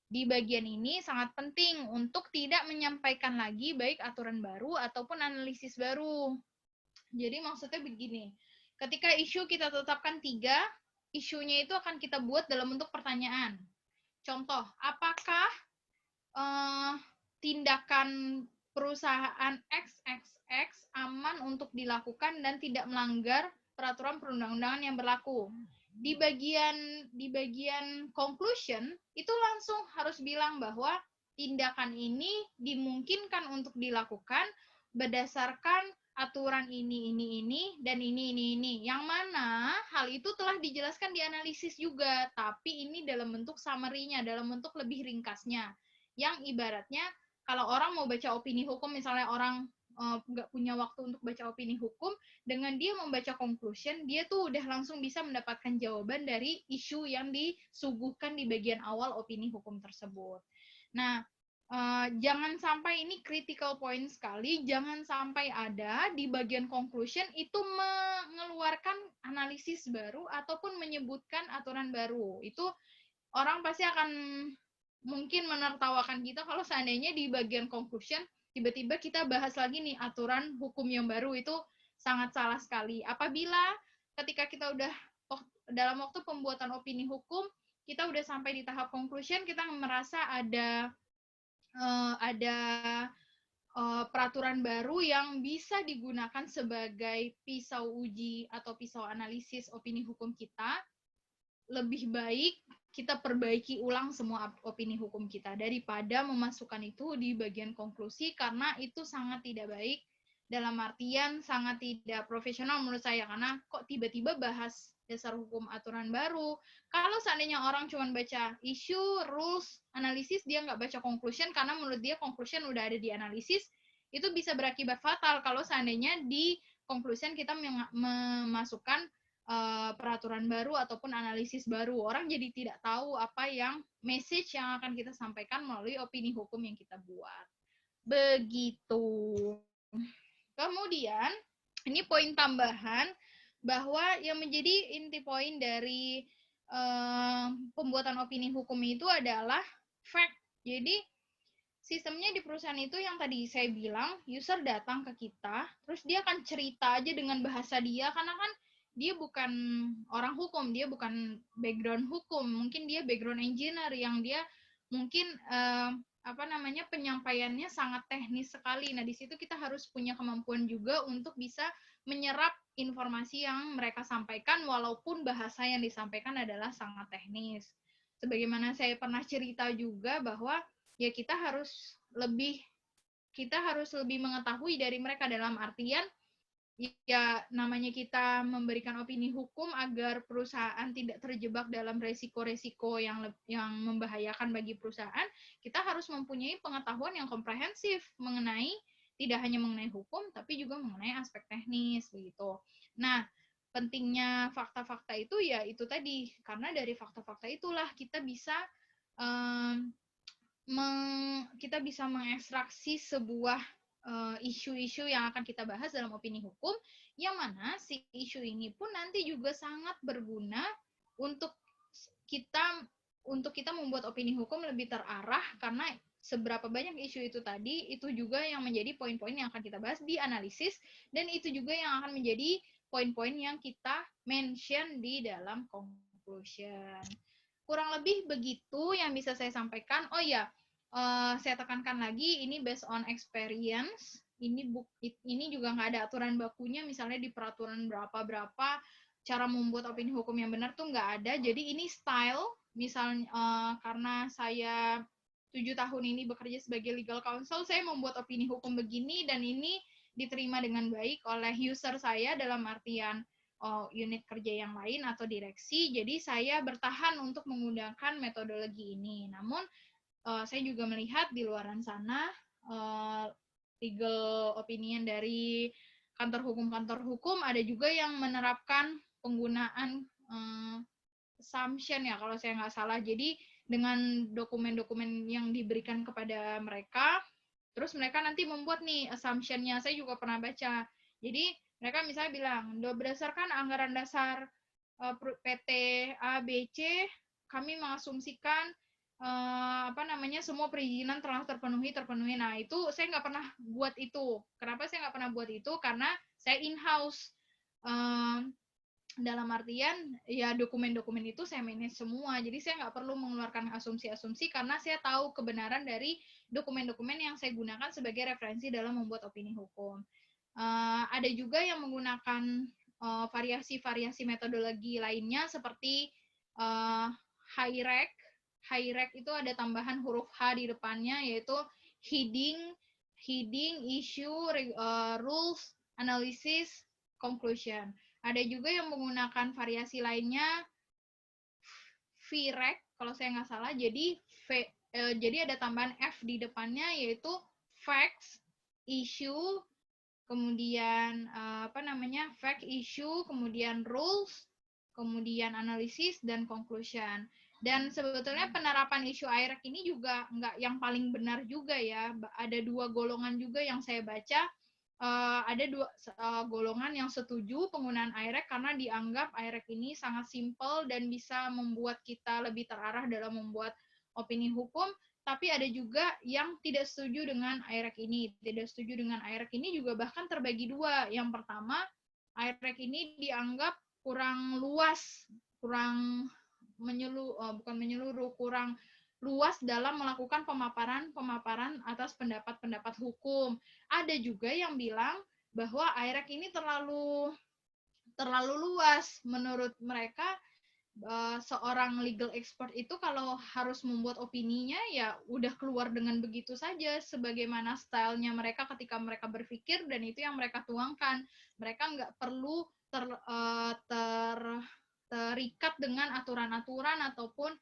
Di bagian ini sangat penting untuk tidak menyampaikan lagi baik aturan baru ataupun analisis baru. Jadi maksudnya begini, ketika isu kita tetapkan 3, isunya itu akan kita buat dalam bentuk pertanyaan. Contoh, apakah tindakan perusahaan XXX aman untuk dilakukan dan tidak melanggar peraturan perundang-undangan yang berlaku? Di bagian conclusion itu langsung harus bilang bahwa tindakan ini dimungkinkan untuk dilakukan berdasarkan aturan ini, dan ini. Yang mana hal itu telah dijelaskan di analisis juga, tapi ini dalam bentuk summary-nya, dalam bentuk lebih ringkasnya. Yang ibaratnya, kalau orang mau baca opini hukum, misalnya orang nggak punya waktu untuk baca opini hukum, dengan dia membaca conclusion, dia tuh udah langsung bisa mendapatkan jawaban dari isu yang disuguhkan di bagian awal opini hukum tersebut. Nah, jangan sampai ini critical point sekali, jangan sampai ada di bagian conclusion itu mengeluarkan analisis baru ataupun menyebutkan aturan baru. Itu orang pasti akan mungkin menertawakan kita kalau seandainya di bagian conclusion tiba-tiba kita bahas lagi nih aturan hukum yang baru. Itu sangat salah sekali. Apabila ketika kita udah dalam waktu pembuatan opini hukum, kita udah sampai di tahap conclusion, kita merasa ada peraturan baru yang bisa digunakan sebagai pisau uji atau pisau analisis opini hukum kita, lebih baik kita perbaiki ulang semua opini hukum kita daripada memasukkan itu di bagian konklusi, karena itu sangat tidak baik, dalam artian sangat tidak profesional menurut saya, karena kok tiba-tiba bahas dasar hukum aturan baru. Kalau seandainya orang cuma baca isu, rules, analisis, dia nggak baca conclusion karena menurut dia conclusion udah ada di analisis, itu bisa berakibat fatal kalau seandainya di conclusion kita memasukkan peraturan baru ataupun analisis baru. Orang jadi tidak tahu apa yang message yang akan kita sampaikan melalui opini hukum yang kita buat. Begitu. Kemudian, ini poin tambahan bahwa yang menjadi inti poin dari pembuatan opini hukum itu adalah fact. Jadi, sistemnya di perusahaan itu yang tadi saya bilang, user datang ke kita, terus dia akan cerita aja dengan bahasa dia, karena kan dia bukan orang hukum, dia bukan background hukum, mungkin dia background engineer yang dia mungkin penyampaiannya sangat teknis sekali. Nah, di situ kita harus punya kemampuan juga untuk bisa menyerap informasi yang mereka sampaikan walaupun bahasa yang disampaikan adalah sangat teknis. Sebagaimana saya pernah cerita juga bahwa ya kita harus lebih mengetahui dari mereka, dalam artian ya namanya kita memberikan opini hukum agar perusahaan tidak terjebak dalam resiko-resiko yang membahayakan bagi perusahaan, kita harus mempunyai pengetahuan yang komprehensif mengenai, tidak hanya mengenai hukum tapi juga mengenai aspek teknis begitu. Nah, pentingnya fakta-fakta itu ya itu tadi, karena dari fakta-fakta itulah kita bisa mengekstraksi sebuah isu-isu yang akan kita bahas dalam opini hukum, yang mana si isu ini pun nanti juga sangat berguna untuk kita membuat opini hukum lebih terarah, karena seberapa banyak isu itu tadi, itu juga yang menjadi poin-poin yang akan kita bahas di analisis, dan itu juga yang akan menjadi poin-poin yang kita mention di dalam conclusion. Kurang lebih begitu yang bisa saya sampaikan. Oh ya, saya tekankan lagi, ini based on experience. Ini juga nggak ada aturan bakunya, misalnya di peraturan berapa cara membuat opini hukum yang benar tuh nggak ada. Jadi ini style, misalnya karena saya 7 tahun ini bekerja sebagai legal counsel, saya membuat opini hukum begini, dan ini diterima dengan baik oleh user saya, dalam artian unit kerja yang lain atau direksi. Jadi saya bertahan untuk menggunakan metodologi ini. Namun saya juga melihat di luaran sana legal opinion dari kantor hukum ada juga yang menerapkan penggunaan assumption ya kalau saya nggak salah. Jadi dengan dokumen-dokumen yang diberikan kepada mereka, terus mereka nanti membuat nih assumption-nya. Saya juga pernah baca. Jadi mereka misalnya bilang, berdasarkan anggaran dasar PT ABC, kami mengasumsikan semua perizinan telah terpenuhi. Nah, itu saya nggak pernah buat itu. Kenapa saya nggak pernah buat itu? Karena saya in-house. Dalam artian, ya dokumen-dokumen itu saya manage semua. Jadi saya nggak perlu mengeluarkan asumsi-asumsi, karena saya tahu kebenaran dari dokumen-dokumen yang saya gunakan sebagai referensi dalam membuat opini hukum. Ada juga yang menggunakan variasi-variasi metodologi lainnya, seperti high-rec. High-rec itu ada tambahan huruf H di depannya, yaitu heading, issue, rules, analysis, conclusion. Ada juga yang menggunakan variasi lainnya, VREC, kalau saya nggak salah. Jadi jadi ada tambahan F di depannya, yaitu facts, issue, kemudian fact, issue, kemudian rules, kemudian analisis, dan conclusion. Dan sebetulnya penerapan isu IREC ini juga nggak yang paling benar juga ya. Ada 2 golongan juga yang saya baca. Ada 2 golongan yang setuju penggunaan IREC karena dianggap IREC ini sangat simpel dan bisa membuat kita lebih terarah dalam membuat opini hukum. Tapi ada juga yang tidak setuju dengan IREC ini. Tidak setuju dengan IREC ini juga bahkan terbagi 2. Yang pertama, IREC ini dianggap kurang luas, kurang kurang luas dalam melakukan pemaparan atas pendapat-pendapat hukum. Ada juga yang bilang bahwa IREC ini terlalu luas. Menurut mereka, seorang legal expert itu kalau harus membuat opininya ya udah keluar dengan begitu saja, sebagaimana stylenya mereka ketika mereka berpikir, dan itu yang mereka tuangkan. Mereka nggak perlu terikat dengan aturan-aturan ataupun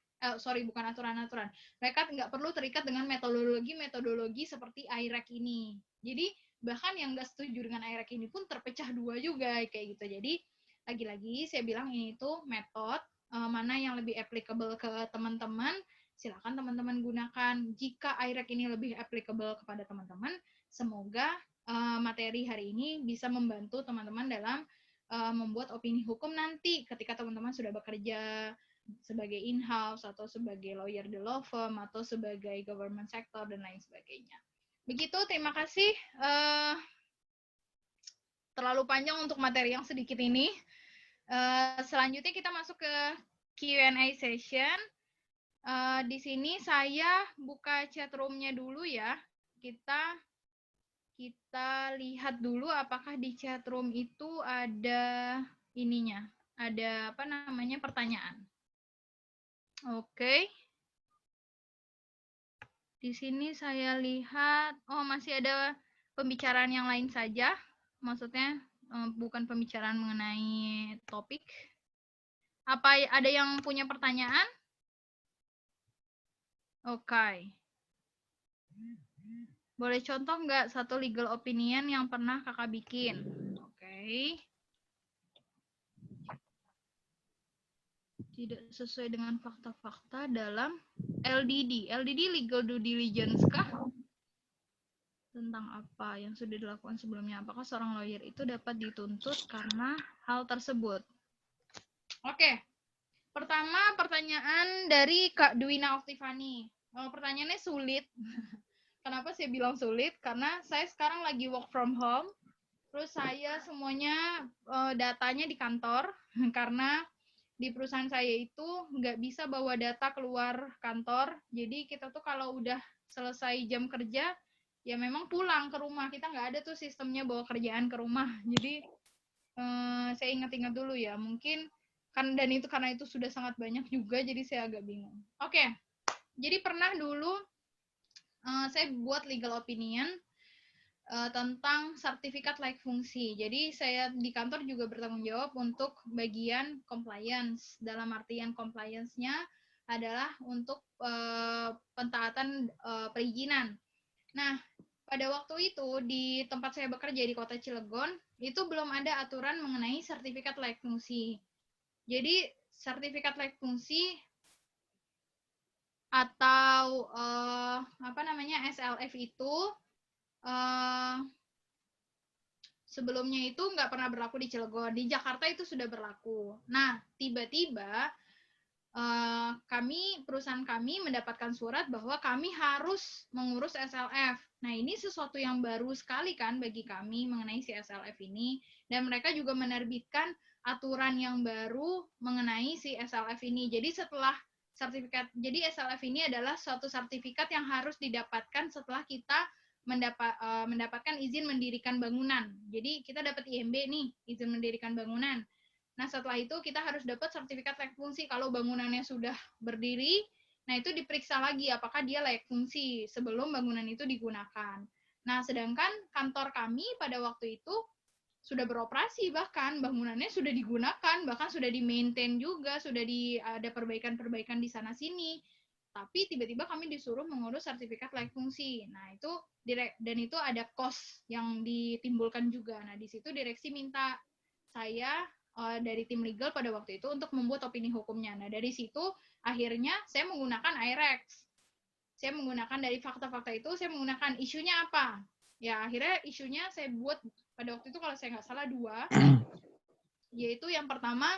bukan aturan-aturan. Mereka nggak perlu terikat dengan metodologi seperti IREC ini. Jadi bahkan yang nggak setuju dengan IREC ini pun terpecah 2 juga kayak gitu. Jadi lagi-lagi saya bilang ini tuh metode mana yang lebih applicable ke teman-teman, silakan teman-teman gunakan. Jika IREC ini lebih applicable kepada teman-teman, semoga materi hari ini bisa membantu teman-teman dalam membuat opini hukum nanti ketika teman-teman sudah bekerja sebagai in-house atau sebagai lawyer di law firm atau sebagai government sector dan lain sebagainya. Begitu, terima kasih. Terlalu panjang untuk materi yang sedikit ini. Selanjutnya kita masuk ke Q&A session. Di sini saya buka chat room-nya dulu ya. Kita lihat dulu apakah di chat room itu ada ininya, ada pertanyaan. Oke. Di sini saya lihat, masih ada pembicaraan yang lain saja. Maksudnya bukan pembicaraan mengenai topik. Apa ada yang punya pertanyaan? Oke. Boleh contoh nggak satu legal opinion yang pernah kakak bikin? Oke. Tidak sesuai dengan fakta-fakta dalam LDD. LDD legal due diligence kah? Tentang apa yang sudah dilakukan sebelumnya? Apakah seorang lawyer itu dapat dituntut karena hal tersebut? Oke. Pertama, pertanyaan dari Kak Dwina Oktifani. Pertanyaannya sulit. Kenapa saya bilang sulit? Karena saya sekarang lagi work from home. Terus saya semuanya datanya di kantor. Karena di perusahaan saya itu nggak bisa bawa data keluar kantor. Jadi kita tuh kalau udah selesai jam kerja, ya memang pulang ke rumah. Kita nggak ada tuh sistemnya bawa kerjaan ke rumah. Jadi saya ingat-ingat dulu ya. Mungkin dan itu karena itu sudah sangat banyak juga, jadi saya agak bingung. Oke, jadi pernah dulu saya buat legal opinion tentang sertifikat layak fungsi. Jadi saya di kantor juga bertanggung jawab untuk bagian compliance. Dalam artian compliance-nya adalah untuk pentaatan perizinan. Nah, pada waktu itu di tempat saya bekerja di Kota Cilegon, itu belum ada aturan mengenai sertifikat layak fungsi. Jadi sertifikat layak fungsi atau SLF itu sebelumnya itu nggak pernah berlaku di Cilegon. Di Jakarta itu sudah berlaku. Nah, tiba-tiba perusahaan kami mendapatkan surat bahwa kami harus mengurus SLF. Nah, ini sesuatu yang baru sekali kan bagi kami mengenai si SLF ini. Dan mereka juga menerbitkan aturan yang baru mengenai si SLF ini. Jadi setelah jadi SLF ini adalah suatu sertifikat yang harus didapatkan setelah kita mendapatkan izin mendirikan bangunan. Jadi kita dapat IMB nih, izin mendirikan bangunan. Nah, setelah itu kita harus dapat sertifikat layak fungsi. Kalau bangunannya sudah berdiri, nah itu diperiksa lagi apakah dia layak fungsi sebelum bangunan itu digunakan. Nah, sedangkan kantor kami pada waktu itu sudah beroperasi, bahkan bangunannya sudah digunakan, bahkan sudah di-maintain juga, sudah ada perbaikan-perbaikan di sana sini. Tapi tiba-tiba kami disuruh mengurus sertifikat layak fungsi. Nah, itu dan itu ada cost yang ditimbulkan juga. Nah, di situ direksi minta saya dari tim legal pada waktu itu untuk membuat opini hukumnya. Nah, dari situ akhirnya saya menggunakan IREX. Saya menggunakan dari fakta-fakta itu, saya menggunakan isunya apa. Ya, akhirnya isunya saya buat pada waktu itu kalau saya nggak salah 2, yaitu yang pertama,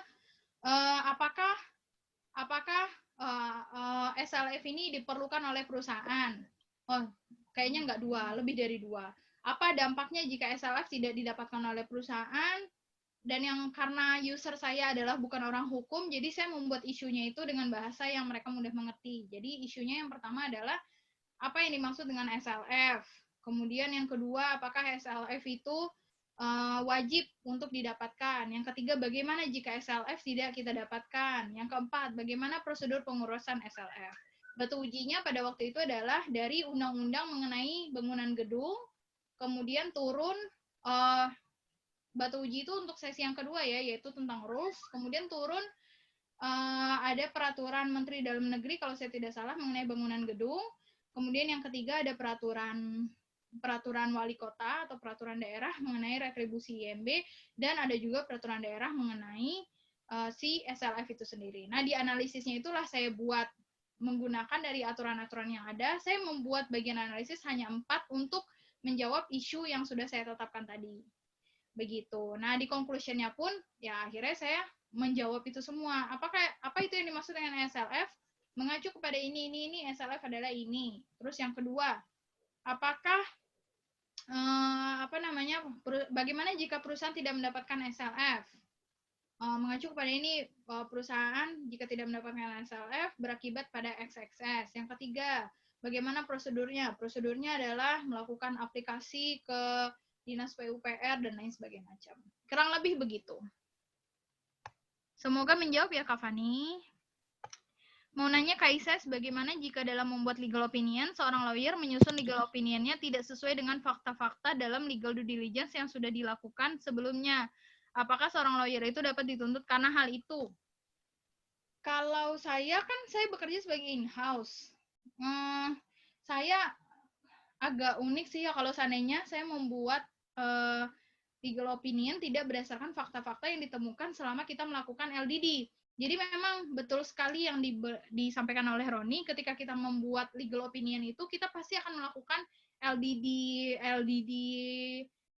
apakah SLF ini diperlukan oleh perusahaan? Oh, kayaknya nggak 2, lebih dari 2. Apa dampaknya jika SLF tidak didapatkan oleh perusahaan? Dan yang karena user saya adalah bukan orang hukum, jadi saya membuat isunya itu dengan bahasa yang mereka mudah mengerti. Jadi isunya yang pertama adalah apa yang dimaksud dengan SLF. Kemudian yang kedua, apakah SLF itu wajib untuk didapatkan. Yang ketiga, bagaimana jika SLF tidak kita dapatkan. Yang keempat, bagaimana prosedur pengurusan SLF. Batu ujinya pada waktu itu adalah dari undang-undang mengenai bangunan gedung, kemudian turun batu uji itu untuk sesi yang kedua ya, yaitu tentang rules, kemudian turun ada peraturan Menteri Dalam Negeri kalau saya tidak salah mengenai bangunan gedung, kemudian yang ketiga ada peraturan wali kota atau peraturan daerah mengenai retribusi IMB, dan ada juga peraturan daerah mengenai si SLF itu sendiri. Nah, di analisisnya itulah saya buat menggunakan dari aturan-aturan yang ada, saya membuat bagian analisis hanya 4 untuk menjawab isu yang sudah saya tetapkan tadi. Begitu. Nah, di conclusion-nya pun, ya akhirnya saya menjawab itu semua. Apa itu yang dimaksud dengan SLF? Mengacu kepada ini, SLF adalah ini. Terus yang kedua, apakah bagaimana jika perusahaan tidak mendapatkan SLF? Mengacu kepada ini, perusahaan jika tidak mendapatkan SLF berakibat pada XXS. Yang ketiga, bagaimana prosedurnya? Prosedurnya adalah melakukan aplikasi ke Dinas PUPR dan lain sebagainya macam. Kurang lebih begitu. Semoga menjawab ya Kak Fani. Mau nanya Kak Ises, bagaimana jika dalam membuat legal opinion, seorang lawyer menyusun legal opinionnya tidak sesuai dengan fakta-fakta dalam legal due diligence yang sudah dilakukan sebelumnya? Apakah seorang lawyer itu dapat dituntut karena hal itu? Kalau saya kan saya bekerja sebagai in-house. Saya agak unik sih ya kalau seandainya saya membuat legal opinion tidak berdasarkan fakta-fakta yang ditemukan selama kita melakukan LDD. Jadi memang betul sekali yang disampaikan oleh Roni, ketika kita membuat legal opinion itu, kita pasti akan melakukan LDD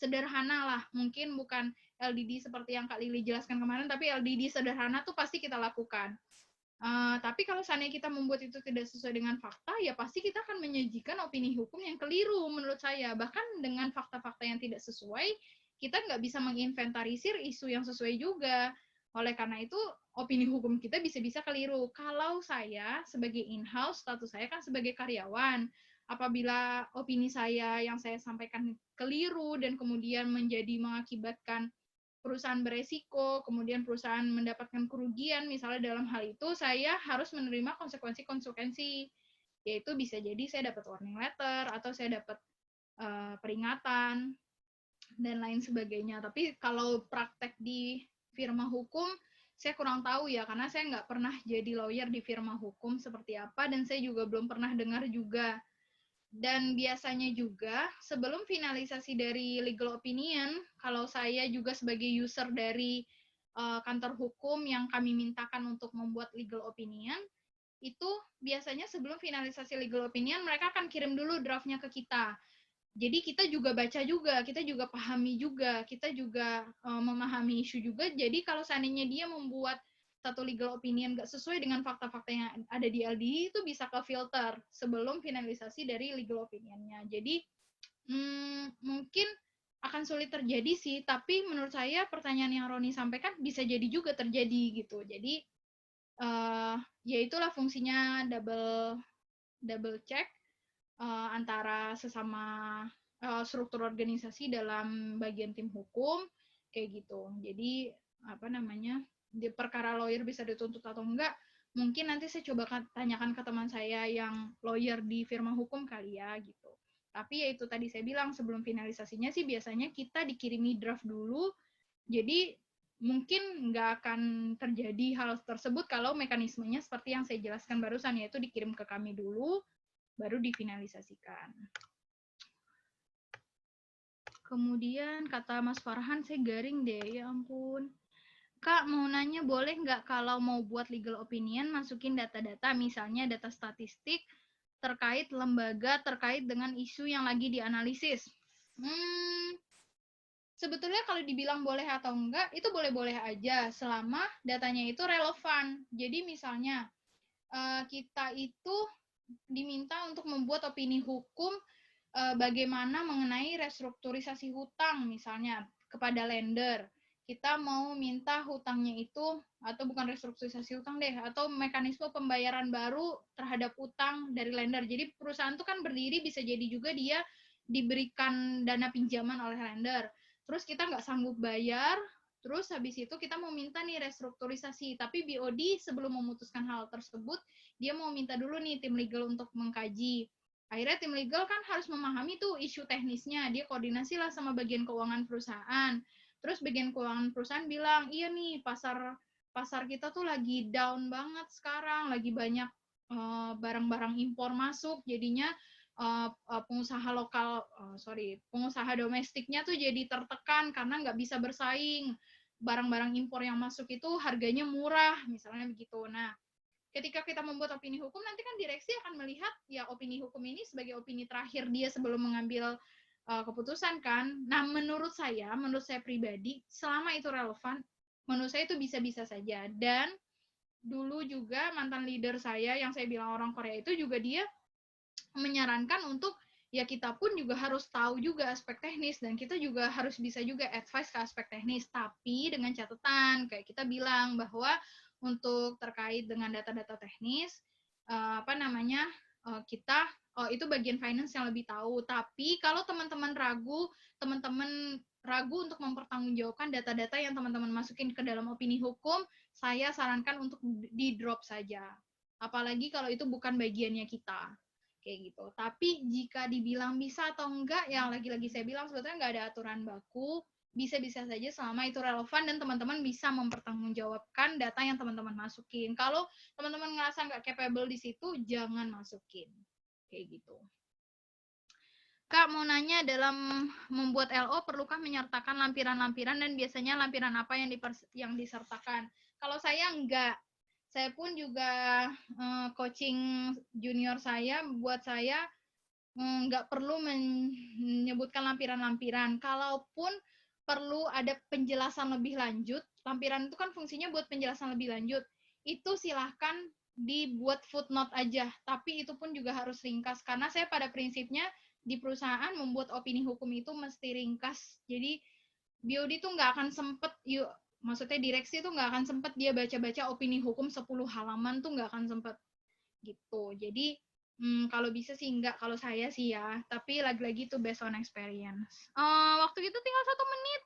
sederhana lah. Mungkin bukan LDD seperti yang Kak Lili jelaskan kemarin, tapi LDD sederhana tuh pasti kita lakukan. Tapi kalau seandainya kita membuat itu tidak sesuai dengan fakta, ya pasti kita akan menyajikan opini hukum yang keliru menurut saya. Bahkan dengan fakta-fakta yang tidak sesuai, kita nggak bisa menginventarisir isu yang sesuai juga. Oleh karena itu, opini hukum kita bisa-bisa keliru. Kalau saya sebagai in-house, status saya kan sebagai karyawan. Apabila opini saya yang saya sampaikan keliru dan kemudian mengakibatkan perusahaan beresiko, kemudian perusahaan mendapatkan kerugian, misalnya dalam hal itu saya harus menerima konsekuensi, yaitu bisa jadi saya dapat warning letter, atau saya dapat peringatan, dan lain sebagainya. Tapi kalau praktek di firma hukum, saya kurang tahu ya, karena saya nggak pernah jadi lawyer di firma hukum seperti apa, dan saya juga belum pernah dengar juga. Dan biasanya juga sebelum finalisasi dari legal opinion, kalau saya juga sebagai user dari kantor hukum yang kami mintakan untuk membuat legal opinion, itu biasanya sebelum finalisasi legal opinion mereka akan kirim dulu draftnya ke kita. Jadi kita juga baca juga, kita juga pahami juga, kita juga memahami isu juga. Jadi kalau seandainya dia membuat satu legal opinion nggak sesuai dengan fakta-fakta yang ada di LDD, itu bisa ke filter sebelum finalisasi dari legal opinionnya. Jadi mungkin akan sulit terjadi sih, tapi menurut saya pertanyaan yang Roni sampaikan bisa jadi juga terjadi gitu. Jadi ya itulah fungsinya double check antara sesama struktur organisasi dalam bagian tim hukum kayak gitu. Jadi di perkara lawyer bisa dituntut atau enggak, mungkin nanti saya coba tanyakan ke teman saya yang lawyer di firma hukum kali ya gitu. Tapi ya itu tadi saya bilang, sebelum finalisasinya sih biasanya kita dikirimi draft dulu, jadi mungkin nggak akan terjadi hal tersebut kalau mekanismenya seperti yang saya jelaskan barusan, yaitu dikirim ke kami dulu, baru difinalisasikan. Kemudian kata Mas Farhan, saya garing deh, ya ampun. Kak, mau nanya boleh nggak kalau mau buat legal opinion, masukin data-data, misalnya data statistik, terkait lembaga, terkait dengan isu yang lagi dianalisis. Sebetulnya kalau dibilang boleh atau enggak, itu boleh-boleh aja, selama datanya itu relevan. Jadi misalnya, kita itu diminta untuk membuat opini hukum bagaimana mengenai restrukturisasi hutang, misalnya, kepada lender. Kita mau minta hutangnya itu, atau bukan restrukturisasi hutang deh, atau mekanisme pembayaran baru terhadap hutang dari lender. Jadi perusahaan itu kan berdiri, bisa jadi juga dia diberikan dana pinjaman oleh lender. Terus kita nggak sanggup bayar, terus habis itu kita mau minta nih restrukturisasi. Tapi BOD sebelum memutuskan hal tersebut, dia mau minta dulu nih tim legal untuk mengkaji. Akhirnya tim legal kan harus memahami tuh isu teknisnya. Dia koordinasi lah sama bagian keuangan perusahaan. Terus bagian keuangan perusahaan bilang, iya nih pasar kita tuh lagi down banget sekarang, lagi banyak barang-barang impor masuk, jadinya pengusaha lokal, pengusaha domestiknya tuh jadi tertekan karena nggak bisa bersaing. Barang-barang impor yang masuk itu harganya murah, misalnya begitu. Nah, ketika kita membuat opini hukum, nanti kan direksi akan melihat ya opini hukum ini sebagai opini terakhir dia sebelum mengambil keputusan kan. Nah, menurut saya pribadi, selama itu relevan, menurut saya itu bisa-bisa saja. Dan dulu juga mantan leader saya yang saya bilang orang Korea itu juga dia menyarankan untuk ya kita pun juga harus tahu juga aspek teknis, dan kita juga harus bisa juga advice ke aspek teknis, tapi dengan catatan kayak kita bilang bahwa untuk terkait dengan data-data teknis kita itu bagian finance yang lebih tahu. Tapi kalau teman-teman ragu untuk mempertanggungjawabkan data-data yang teman-teman masukin ke dalam opini hukum, saya sarankan untuk di drop saja. Apalagi kalau itu bukan bagiannya kita. Kayak gitu. Tapi jika dibilang bisa atau enggak, yang lagi-lagi saya bilang sebetulnya nggak ada aturan baku, bisa-bisa saja selama itu relevan dan teman-teman bisa mempertanggungjawabkan data yang teman-teman masukin. Kalau teman-teman ngerasa nggak capable di situ, jangan masukin. Kayak gitu. Kak, mau nanya, dalam membuat LO perlukah menyertakan lampiran-lampiran, dan biasanya lampiran apa yang disertakan? Kalau saya enggak. Saya pun juga coaching junior saya, buat saya nggak perlu menyebutkan lampiran-lampiran. Kalaupun perlu ada penjelasan lebih lanjut, lampiran itu kan fungsinya buat penjelasan lebih lanjut, itu silahkan dibuat footnote aja, tapi itu pun juga harus ringkas, karena saya pada prinsipnya di perusahaan membuat opini hukum itu mesti ringkas. Jadi BOD tuh nggak akan sempet, maksudnya direksi tuh nggak akan sempet dia baca-baca opini hukum 10 halaman tuh nggak akan sempet gitu. Jadi kalau bisa sih enggak, kalau saya sih ya, tapi lagi-lagi itu based on experience. Waktu itu tinggal 1 menit.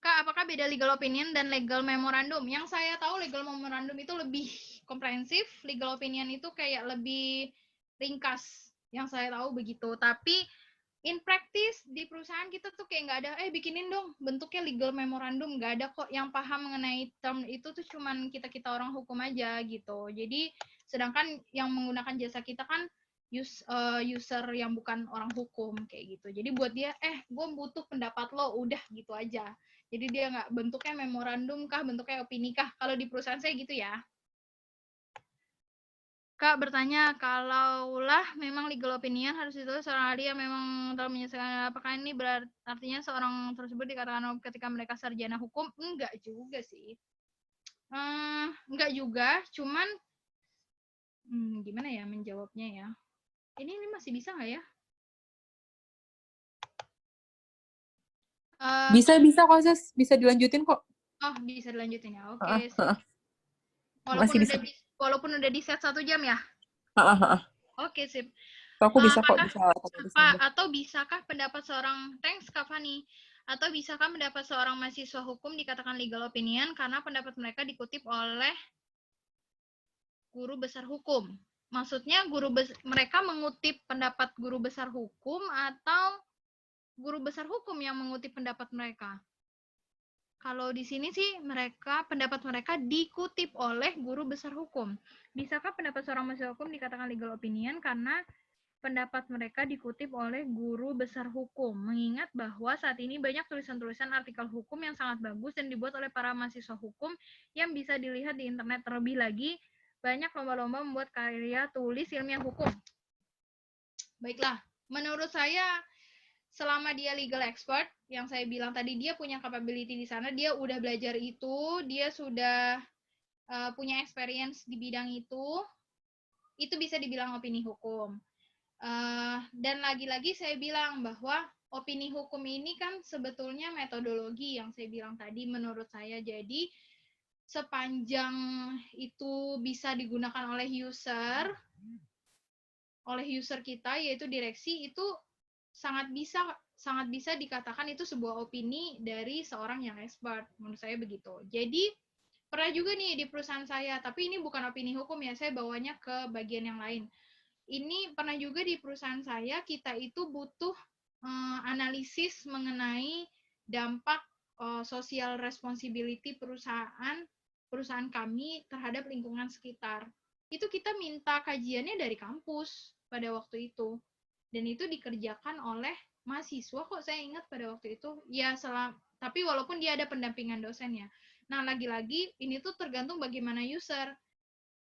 Kak, apakah beda legal opinion dan legal memorandum? Yang saya tahu legal memorandum itu lebih komprehensif, legal opinion itu kayak lebih ringkas. Yang saya tahu begitu. Tapi in practice di perusahaan kita tuh kayak nggak ada, bikinin dong bentuknya legal memorandum, nggak ada kok yang paham mengenai term itu tuh cuman kita orang hukum aja gitu. Jadi sedangkan yang menggunakan jasa kita kan user yang bukan orang hukum kayak gitu. Jadi buat dia, gue butuh pendapat lo, udah gitu aja. Jadi dia nggak bentuknya memorandum kah, bentuknya opini kah. Kalau di perusahaan saya gitu ya. Kak bertanya, kalaulah memang legal opinion harus ditulis seorang ahli yang memang telah menyelesaikan, apakah ini artinya seorang tersebut dikatakan ketika mereka sarjana hukum? Enggak juga sih. Enggak juga, cuman gimana ya menjawabnya ya? Ini masih bisa nggak ya? Bisa kok, Sis. Bisa dilanjutin kok. Oh, bisa dilanjutin ya. Oke. Walaupun udah di set 1 jam ya? Oke, sip. Aku bisa kok. Atau bisakah pendapat seorang, thanks Kak Fani, atau bisakah pendapat seorang mahasiswa hukum dikatakan legal opinion karena pendapat mereka dikutip oleh guru besar hukum? maksudnya mereka mengutip pendapat guru besar hukum atau guru besar hukum yang mengutip pendapat mereka? Kalau di sini sih pendapat mereka dikutip oleh guru besar hukum. Bisakah pendapat seorang mahasiswa hukum dikatakan legal opinion karena pendapat mereka dikutip oleh guru besar hukum? Mengingat bahwa saat ini banyak tulisan-tulisan artikel hukum yang sangat bagus dan dibuat oleh para mahasiswa hukum yang bisa dilihat di internet. Terlebih lagi, banyak lomba-lomba membuat karya tulis ilmiah hukum. Baiklah, menurut saya selama dia legal expert, yang saya bilang tadi, dia punya capability di sana, dia udah belajar itu, dia sudah punya experience di bidang itu bisa dibilang opini hukum. Dan lagi-lagi saya bilang bahwa opini hukum ini kan sebetulnya metodologi yang saya bilang tadi menurut saya. Jadi sepanjang itu bisa digunakan oleh user kita, yaitu direksi, itu sangat bisa dikatakan itu sebuah opini dari seorang yang expert. Menurut saya begitu. Jadi pernah juga nih di perusahaan saya, tapi ini bukan opini hukum ya, saya bawanya ke bagian yang lain. Ini pernah juga di perusahaan saya, kita itu butuh analisis mengenai dampak social responsibility perusahaan kami terhadap lingkungan sekitar. Itu kita minta kajiannya dari kampus pada waktu itu. Dan itu dikerjakan oleh mahasiswa kok, saya ingat pada waktu itu. Ya, tapi walaupun dia ada pendampingan dosen ya. Nah, lagi-lagi ini tuh tergantung bagaimana user.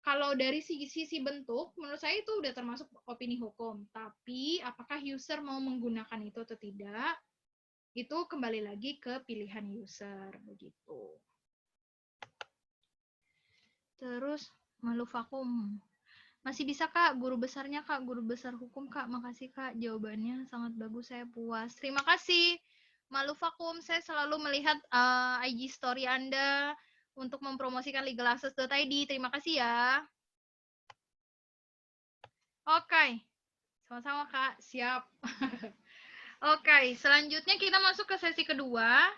Kalau dari sisi bentuk, menurut saya itu udah termasuk opini hukum. Tapi apakah user mau menggunakan itu atau tidak, itu kembali lagi ke pilihan user. Begitu. Terus, malu vakum. Masih bisa, Kak? Guru besarnya, Kak. Guru besar hukum, Kak. Makasih, Kak. Jawabannya sangat bagus. Saya puas. Terima kasih. Malu vakum. Saya selalu melihat IG story Anda untuk mempromosikan legalaccess.id. Terima kasih ya. Oke. Sama-sama, Kak. Siap. Oke. Selanjutnya kita masuk ke sesi kedua.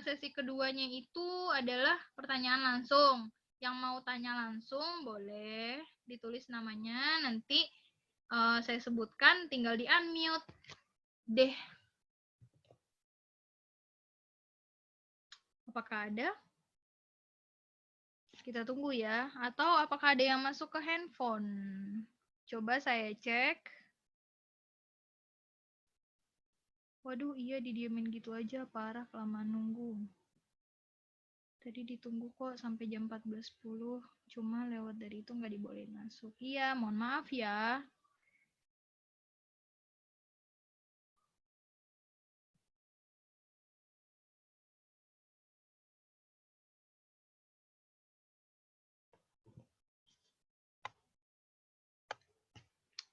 Sesi keduanya itu adalah pertanyaan langsung. Yang mau tanya langsung boleh ditulis namanya, nanti saya sebutkan, tinggal di unmute deh. Apakah ada? Kita tunggu ya. Atau apakah ada yang masuk ke handphone? Coba saya cek. Waduh, iya didiemin gitu aja, parah, kelamaan nunggu. Tadi ditunggu kok sampai jam 14.10, cuma lewat dari itu nggak dibolehin masuk. Iya, mohon maaf ya.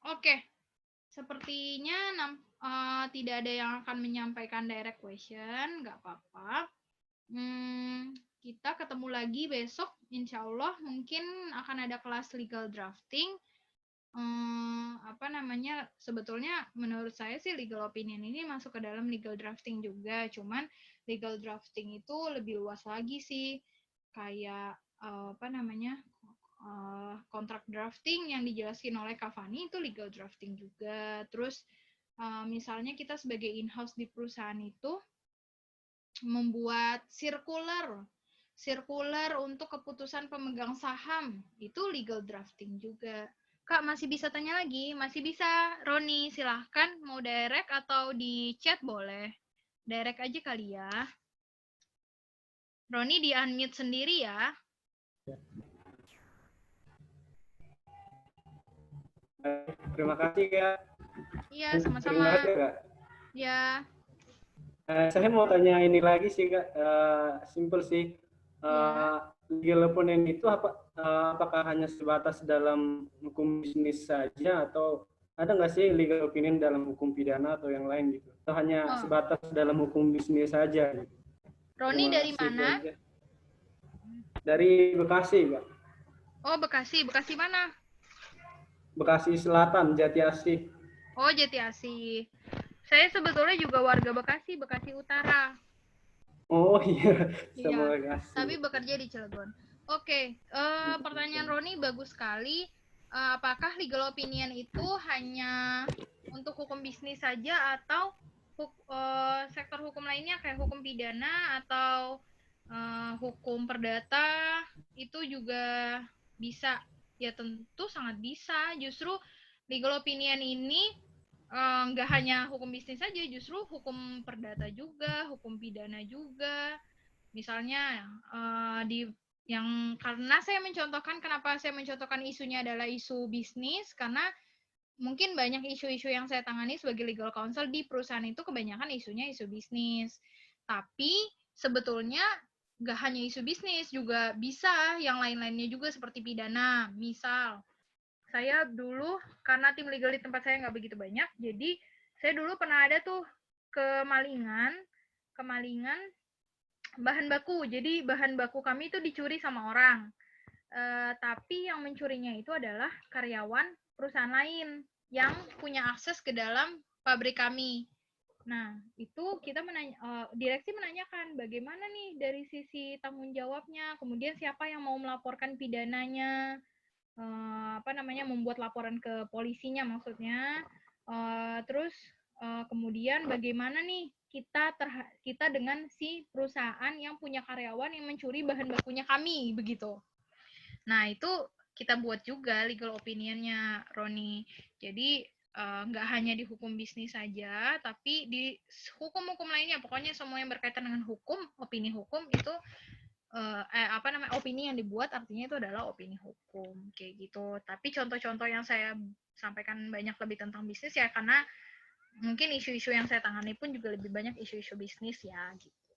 Oke, sepertinya tidak ada yang akan menyampaikan direct question, nggak apa-apa. Kita ketemu lagi besok, insya Allah mungkin akan ada kelas legal drafting. Sebetulnya menurut saya sih legal opinion ini masuk ke dalam legal drafting juga, cuman legal drafting itu lebih luas lagi sih, kayak kontrak drafting yang dijelasin oleh Kavani itu legal drafting juga. Terus misalnya kita sebagai in-house di perusahaan itu membuat circular untuk keputusan pemegang saham, itu legal drafting juga. Kak, masih bisa tanya lagi? Masih bisa, Roni, silahkan. Mau direct atau di chat boleh. Direct aja kali ya. Roni di unmute sendiri ya. Terima kasih, Kak. Iya, sama-sama. Ya. Saya mau tanya ini lagi sih, Kak. Simple sih. Legal opinion itu apakah hanya sebatas dalam hukum bisnis saja, atau ada nggak sih legal opinion dalam hukum pidana atau yang lain gitu? Atau hanya sebatas dalam hukum bisnis saja? Gitu? Roni dari mana? Dari Bekasi, Kak. Oh, Bekasi. Bekasi mana? Bekasi Selatan, Jati Asih. Oh, Jati Asih. Saya sebetulnya juga warga Bekasi, Bekasi Utara. Oh iya, iya. Tapi bekerja di Cilegon. Oke, pertanyaan Roni bagus sekali. apakah legal opinion itu hanya untuk hukum bisnis saja atau sektor hukum lainnya kayak hukum pidana atau hukum perdata itu juga bisa? Ya tentu sangat bisa. Justru legal opinion ini nggak hanya hukum bisnis saja, justru hukum perdata juga, hukum pidana juga. Misalnya karena saya mencontohkan, kenapa saya mencontohkan isunya adalah isu bisnis, karena mungkin banyak isu-isu yang saya tangani sebagai legal counsel di perusahaan itu kebanyakan isunya isu bisnis. Tapi sebetulnya nggak hanya isu bisnis, juga bisa yang lain-lainnya juga seperti pidana. Misal, saya dulu, karena tim legal di tempat saya nggak begitu banyak, jadi saya dulu pernah ada tuh kemalingan bahan baku. Jadi bahan baku kami itu dicuri sama orang. Tapi yang mencurinya itu adalah karyawan perusahaan lain yang punya akses ke dalam pabrik kami. Nah, itu kita direksi menanyakan bagaimana nih dari sisi tanggung jawabnya, kemudian siapa yang mau melaporkan pidananya, membuat laporan ke polisinya maksudnya, terus kemudian bagaimana nih kita dengan si perusahaan yang punya karyawan yang mencuri bahan bakunya kami, begitu. Nah, itu kita buat juga legal opinion-nya, Roni. Jadi nggak hanya di hukum bisnis saja, tapi di hukum-hukum lainnya. Pokoknya semua yang berkaitan dengan hukum, opini hukum itu opini yang dibuat artinya itu adalah opini hukum kayak gitu. Tapi contoh-contoh yang saya sampaikan banyak lebih tentang bisnis ya, karena mungkin isu-isu yang saya tangani pun juga lebih banyak isu-isu bisnis ya gitu.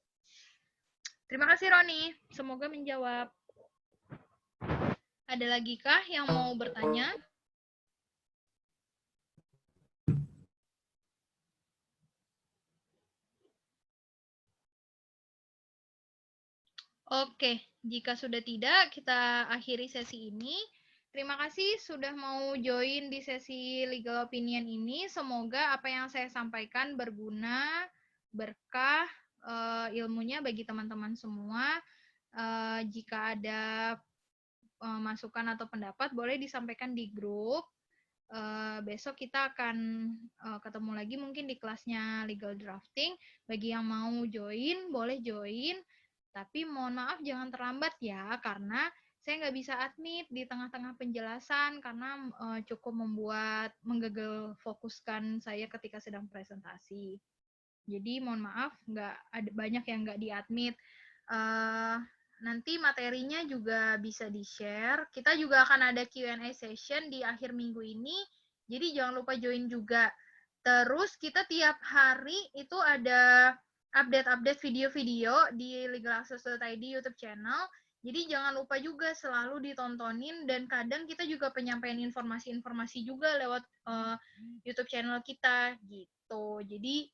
Terima kasih Roni, semoga menjawab. Ada lagi kah yang mau bertanya? Oke, jika sudah tidak, kita akhiri sesi ini. Terima kasih sudah mau join di sesi legal opinion ini. Semoga apa yang saya sampaikan berguna, berkah ilmunya bagi teman-teman semua. Jika ada masukan atau pendapat, boleh disampaikan di grup. Besok kita akan ketemu lagi mungkin di kelasnya legal drafting. Bagi yang mau join, boleh join. Tapi mohon maaf jangan terlambat ya, karena saya nggak bisa admit di tengah-tengah penjelasan karena cukup menggagal fokuskan saya ketika sedang presentasi. Jadi mohon maaf, banyak yang nggak di-admit. Nanti materinya juga bisa di-share. Kita juga akan ada Q&A session di akhir minggu ini, jadi jangan lupa join juga. Terus kita tiap hari itu ada update-update video-video di legalaccess.id YouTube channel. Jadi jangan lupa juga selalu ditontonin, dan kadang kita juga penyampaian informasi-informasi juga lewat YouTube channel kita gitu. Jadi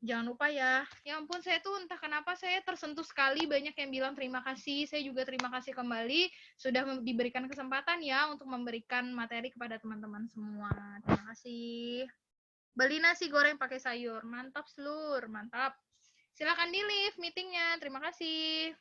jangan lupa ya. Ya ampun, saya tuh entah kenapa saya tersentuh sekali, banyak yang bilang terima kasih. Saya juga terima kasih kembali sudah diberikan kesempatan ya untuk memberikan materi kepada teman-teman semua. Terima kasih. Beli nasi goreng pakai sayur. Mantap, Slur. Mantap. Silakan di-leave meetingnya. Terima kasih.